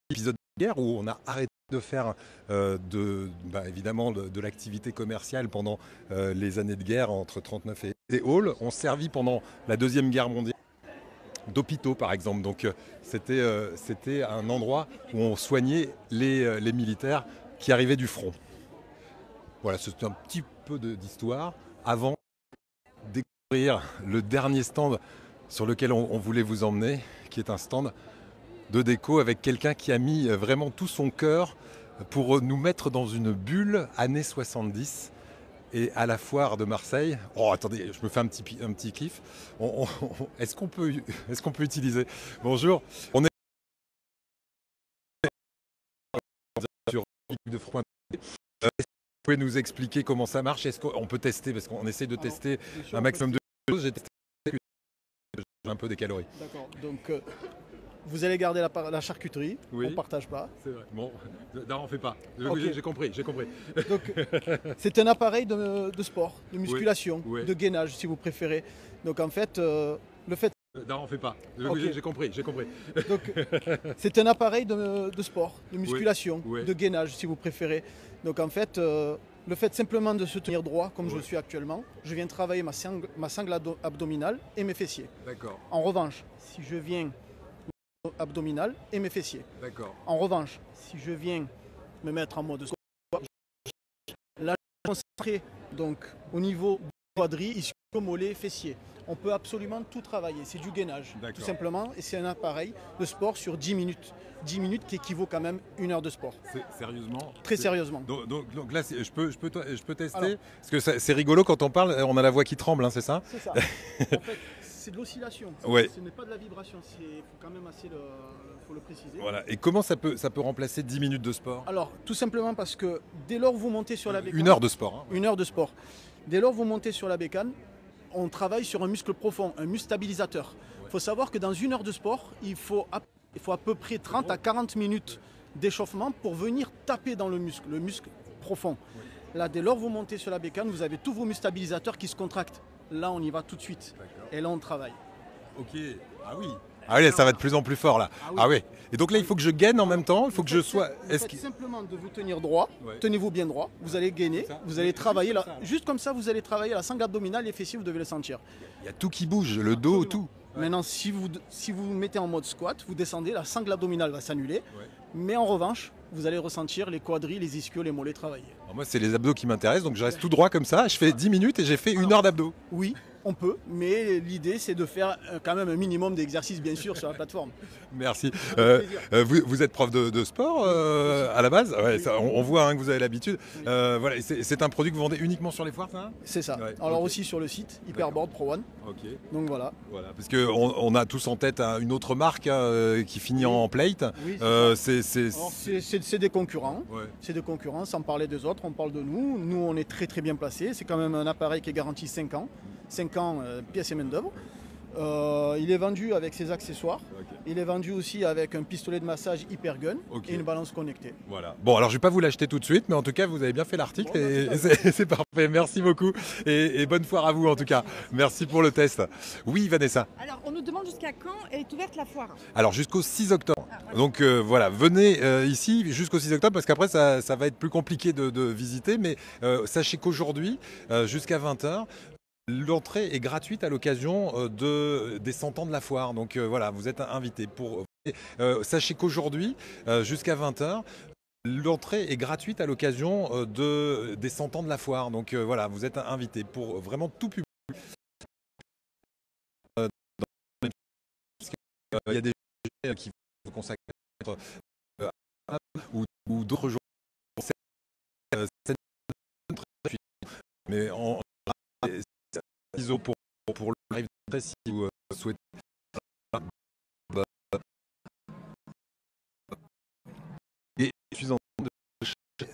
épisode de guerre où on a arrêté de faire évidemment de l'activité commerciale pendant les années de guerre entre 1939 et des halls ont servi pendant la Deuxième Guerre mondiale d'hôpitaux par exemple. Donc c'était un endroit où on soignait les militaires qui arrivaient du front. Voilà, c'est un petit peu d'histoire avant de découvrir le dernier stand sur lequel on voulait vous emmener, qui est un stand de déco avec quelqu'un qui a mis vraiment tout son cœur pour nous mettre dans une bulle années 70 et à la foire de Marseille. Oh attendez, je me fais un petit kiff. Est-ce qu'on peut utiliser? Bonjour, on est sur de Froid. Est-ce que vous pouvez nous expliquer comment ça marche? Est-ce qu'on peut tester? Parce qu'on essaie de tester un maximum de choses. J'ai testé un peu des calories. D'accord, donc Vous allez garder la charcuterie, on ne partage pas. C'est vrai. Bon, non, on fait pas. Okay. J'ai compris. Donc, c'est un appareil de sport, de musculation, de gainage si vous préférez. Donc en fait, le fait... Non, on fait pas. Okay. J'ai compris. Donc, c'est un appareil de sport, de musculation, de gainage si vous préférez. Donc en fait, le fait simplement de se tenir droit comme je suis actuellement, je viens travailler ma sangle abdominale et mes fessiers. D'accord. En revanche, si je viens abdominale et mes fessiers. D'accord. En revanche, si je viens me mettre en mode squat, là je suis concentré donc au niveau quadri, ischio, mollet, fessier. On peut absolument tout travailler, c'est du gainage tout simplement et c'est un appareil de sport sur 10 minutes. 10 minutes qui équivaut quand même 1 heure de sport. Sérieusement? Très sérieusement. Donc là, je peux tester. Alors, parce que c'est rigolo quand on parle, on a la voix qui tremble, hein, c'est ça? C'est ça. En fait, c'est de l'oscillation. Ce n'est pas de la vibration, il faut quand même faut le préciser. Voilà. Et comment ça peut remplacer 10 minutes de sport? Alors, tout simplement parce que dès lors que vous montez sur la bécane... 1 heure de sport. Hein. 1 heure de sport. Dès lors que vous montez sur la bécane, on travaille sur un muscle profond, un muscle stabilisateur. Il faut savoir que dans 1 heure de sport, il faut à peu près 30 à 40 minutes d'échauffement pour venir taper dans le muscle profond. Là, dès lors que vous montez sur la bécane, vous avez tous vos muscles stabilisateurs qui se contractent. Là, on y va tout de suite. Et là, on travaille. Ok. Ah oui. Ah oui, ça va de plus en plus fort là. Ah oui. Et donc là, il faut que je gaine en même temps. Il faut que je sois. Simplement de vous tenir droit. Tenez-vous bien droit. Vous allez gainer. Vous allez travailler là. Juste comme ça, vous allez travailler la sangle abdominale, les fessiers. Vous devez le sentir. Il y a tout qui bouge, le dos, tout. Maintenant, si vous vous mettez en mode squat, vous descendez, la sangle abdominale va s'annuler. Mais en revanche, vous allez ressentir les quadris, les ischios, les mollets travailler. Alors moi, c'est les abdos qui m'intéressent, donc je reste tout droit comme ça. Je fais 10 minutes et j'ai fait 1 heure d'abdos. Oui, on peut, mais l'idée, c'est de faire quand même un minimum d'exercices, bien sûr, sur la plateforme. Merci. Vous êtes prof de sport à la base? On voit que vous avez l'habitude. Voilà, c'est un produit que vous vendez uniquement sur les foires, ça? C'est ça. Alors aussi sur le site, Hyperboard Pro One. Donc voilà. Parce qu'on a tous en tête une autre marque qui finit en plate. Oui, c'est des concurrents. C'est des concurrents, sans parler des autres, on parle de nous. Nous, on est très très bien placés. C'est quand même un appareil qui est garanti 5 ans. 5 ans, pièce et main d'œuvre. Il est vendu avec ses accessoires. Il est vendu aussi avec un pistolet de massage Hypergun et une balance connectée. Voilà. Bon, alors je ne vais pas vous l'acheter tout de suite, mais en tout cas, vous avez bien fait l'article et c'est parfait. Merci beaucoup et bonne foire à vous en tout cas. Merci pour le test. Oui, Vanessa. Alors, on nous demande jusqu'à quand est ouverte la foire? Alors, jusqu'au 6 octobre. Donc voilà, venez ici jusqu'au 6 octobre parce qu'après, ça va être plus compliqué de visiter. Mais sachez qu'aujourd'hui, jusqu'à 20h, l'entrée est gratuite à l'occasion des 100 ans de la foire. Donc voilà, vous êtes invités. Sachez qu'aujourd'hui, jusqu'à 20h, l'entrée est gratuite à l'occasion des 100 ans de la foire. Donc voilà, vous êtes invités pour vraiment tout public. Il y a des gens qui vont consacrer ou d'autres jours. Mais en pour le live de si vous souhaitez. Et je suis en train de chercher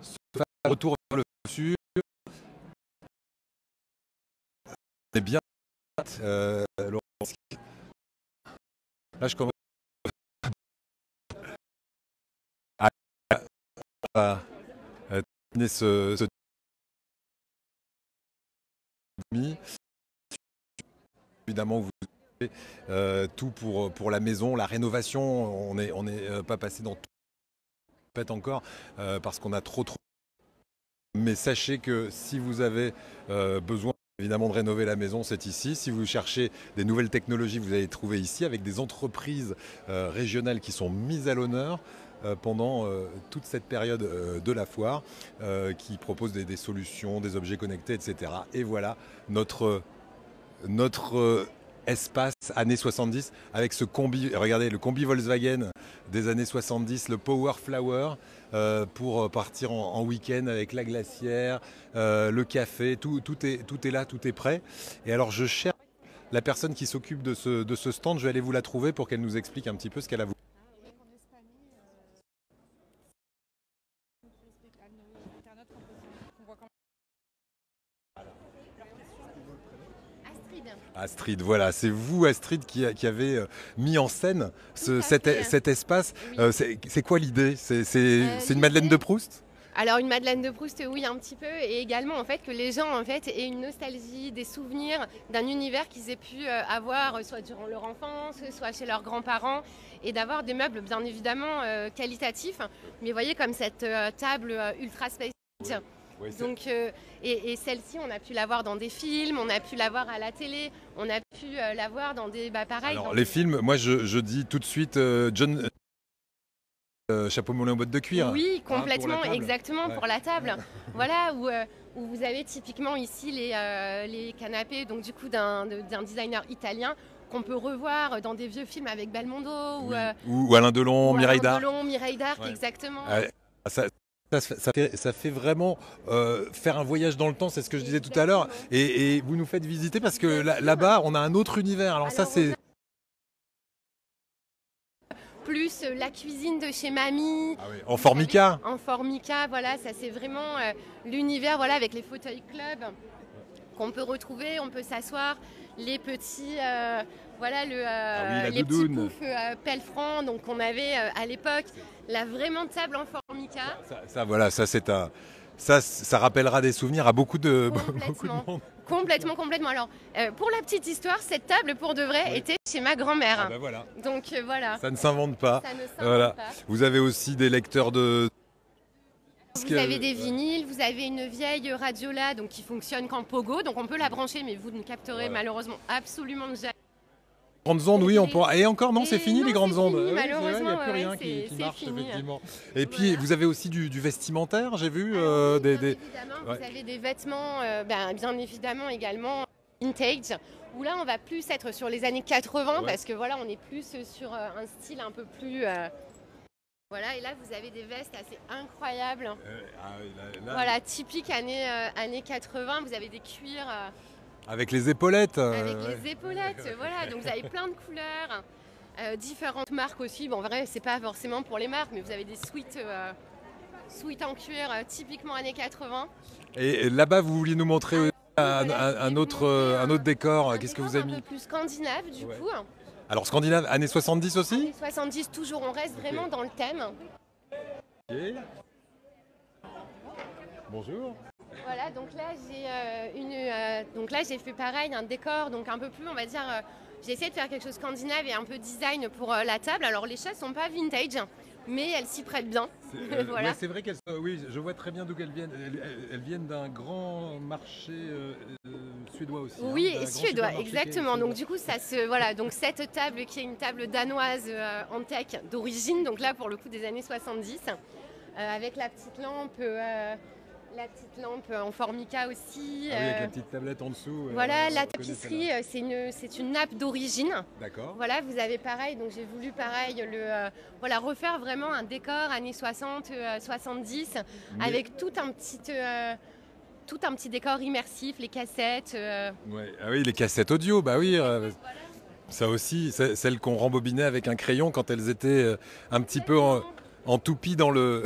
ce retour vers le futur. C'est bien. Là, je commence à terminer ce évidemment vous avez tout pour la maison, la rénovation, on n'est pas passé dans tout peut-être encore parce qu'on a trop. Mais sachez que si vous avez besoin évidemment de rénover la maison, c'est ici. Si vous cherchez des nouvelles technologies, vous allez trouver ici avec des entreprises régionales qui sont mises à l'honneur pendant toute cette période de la foire, qui propose des solutions, des objets connectés, etc. Et voilà notre espace années 70 avec ce combi, regardez le combi Volkswagen des années 70, le Power Flower, pour partir en week-end avec la glacière, le café, tout est là, tout est prêt. Et alors je cherche la personne qui s'occupe de ce stand, je vais aller vous la trouver pour qu'elle nous explique un petit peu ce qu'elle a voulu. Astrid. Astrid, voilà, c'est vous Astrid qui avez mis en scène cet espace. C'est quoi l'idée? C'est une Madeleine de Proust? Alors une Madeleine de Proust, oui, un petit peu, et également en fait que les gens en fait aient une nostalgie, des souvenirs d'un univers qu'ils aient pu avoir soit durant leur enfance, soit chez leurs grands-parents, et d'avoir des meubles bien évidemment qualitatifs. Mais vous voyez comme cette table ultra space. Ouais, donc, et celle-ci, on a pu la voir dans des films, on a pu la voir à la télé, on a pu la voir dans des... pareil. Alors les films, moi je dis tout de suite John... chapeau moulin aux bottes de cuir. Oui, complètement, exactement, ouais. pour la table. Voilà, où vous avez typiquement ici les canapés, donc du coup d'un designer italien qu'on peut revoir dans des vieux films avec Belmondo ou Alain Delon, Mireille d'Arc. Mireille d'Arc, exactement. Ça fait vraiment faire un voyage dans le temps, c'est ce que je disais tout à l'heure. Et vous nous faites visiter parce que là-bas, on a un autre univers. Alors ça, c'est... Plus la cuisine de chez Mamie. Ah oui. En formica. En formica, voilà, ça c'est vraiment l'univers, voilà, avec les fauteuils club qu'on peut retrouver, on peut s'asseoir, les petits, voilà, les petits poufs Pelfrand, donc on avait à l'époque la vraiment table en formica. Voilà, ça c'est un... Ça rappellera des souvenirs à beaucoup de monde. Complètement. Alors, pour la petite histoire, cette table, pour de vrai, était chez ma grand-mère. Ah bah voilà. Donc voilà. Ça ne s'invente pas. Ça ne s'invente voilà. pas. Vous avez aussi des lecteurs de... Vous avez des vinyles, vous avez une vieille radiola donc, qui fonctionne qu'en pogo, donc on peut la brancher, mais vous ne capterez malheureusement absolument jamais. Grandes ondes, oui, on pourra. Et encore, non, c'est fini les grandes ondes. Fini, malheureusement, il n'y a plus rien qui marche, fini. effectivement. Et puis, vous avez aussi du vestimentaire, j'ai vu. Évidemment, vous avez des vêtements, bien évidemment également vintage, où là, on va plus être sur les années 80, parce que voilà, on est plus sur un style un peu plus... Voilà, et là, vous avez des vestes assez incroyables. Voilà, typique années 80, vous avez des cuirs... Avec les épaulettes. Avec les épaulettes, voilà. Donc vous avez plein de couleurs, différentes marques aussi. Bon, en vrai, c'est pas forcément pour les marques, mais vous avez des suites en cuir typiquement années 80. Et là-bas, vous vouliez nous montrer un autre décor. Qu'est-ce que vous avez mis? Un peu plus scandinave, du coup. Alors, scandinave, années 70 aussi? Années 70, toujours, on reste vraiment dans le thème. Okay. Bonjour. Voilà, donc là j'ai fait pareil, un décor, donc un peu plus, on va dire, j'ai essayé de faire quelque chose scandinave et un peu design pour la table. Alors les chaises sont pas vintage, mais elles s'y prêtent bien. Voilà. Ouais, c'est vrai qu'elles sont, oui, je vois très bien d'où elles viennent. Elles viennent d'un grand marché suédois aussi. Oui, suédois, exactement. Donc du coup, voilà, donc cette table qui est une table danoise en tech d'origine, donc là pour le coup des années 70, avec la petite lampe. La petite lampe en formica aussi. Ah oui, avec la petite tablette en dessous. Voilà, la tapisserie, c'est une nappe d'origine. D'accord. Voilà, vous avez pareil, donc j'ai voulu pareil refaire vraiment un décor années 60, 70, avec tout un petit décor immersif, les cassettes. Ouais. Ah oui, les cassettes audio, bah oui. Ça aussi, celles qu'on rembobinait avec un crayon quand elles étaient un petit peu en toupie dans le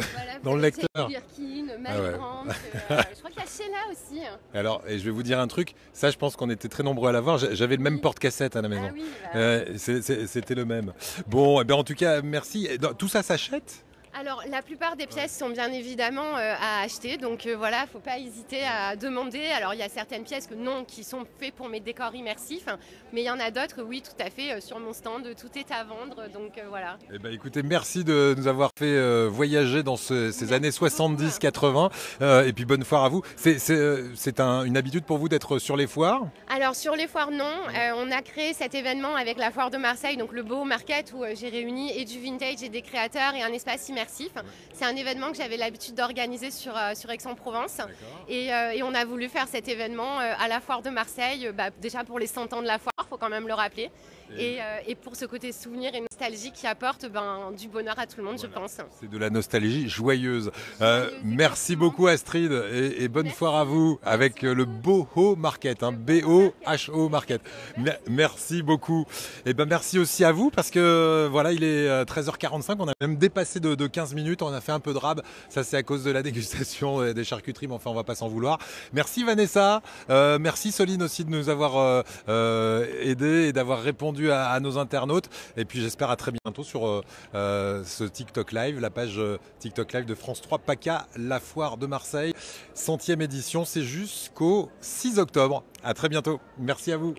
lecteur. Birkin, Malibranche, je crois qu'il y a Sheila aussi. Alors, et je vais vous dire un truc, ça je pense qu'on était très nombreux à l'avoir, j'avais le même porte-cassette à la maison. C'était le même. Bon, en tout cas, merci. Tout ça s'achète ? Alors, la plupart des pièces sont bien évidemment à acheter, donc voilà, il ne faut pas hésiter à demander. Alors, il y a certaines pièces qui sont faites pour mes décors immersifs, mais il y en a d'autres, oui, tout à fait, sur mon stand, tout est à vendre, donc voilà. Eh ben, écoutez, merci de nous avoir fait voyager dans ces années 70-80, et puis bonne foire à vous. C'est une habitude pour vous d'être sur les foires ? Alors, sur les foires, non. On a créé cet événement avec la foire de Marseille, donc le Beau Market, où j'ai réuni et du vintage et des créateurs et un espace immersif. C'est un événement que j'avais l'habitude d'organiser sur Aix-en-Provence et on a voulu faire cet événement à la foire de Marseille, déjà pour les 100 ans de la foire, il faut quand même le rappeler, et pour ce côté souvenir et nostalgie qui apporte du bonheur à tout le monde, je pense. C'est de la nostalgie joyeuse. Merci beaucoup Astrid et bonne foire à vous avec le Boho Market, B-O-H-O Market. Merci beaucoup. Et merci aussi à vous parce que voilà, il est 13h45, on a même dépassé de 15 minutes, on a fait un peu de rab, ça c'est à cause de la dégustation des charcuteries, mais enfin on va pas s'en vouloir. Merci Vanessa, merci Soline aussi de nous avoir aidé et d'avoir répondu à nos internautes. Et puis j'espère à très bientôt sur ce TikTok Live, la page TikTok Live de France 3 PACA, la foire de Marseille. 100e édition, c'est jusqu'au 6 octobre. À très bientôt. Merci à vous.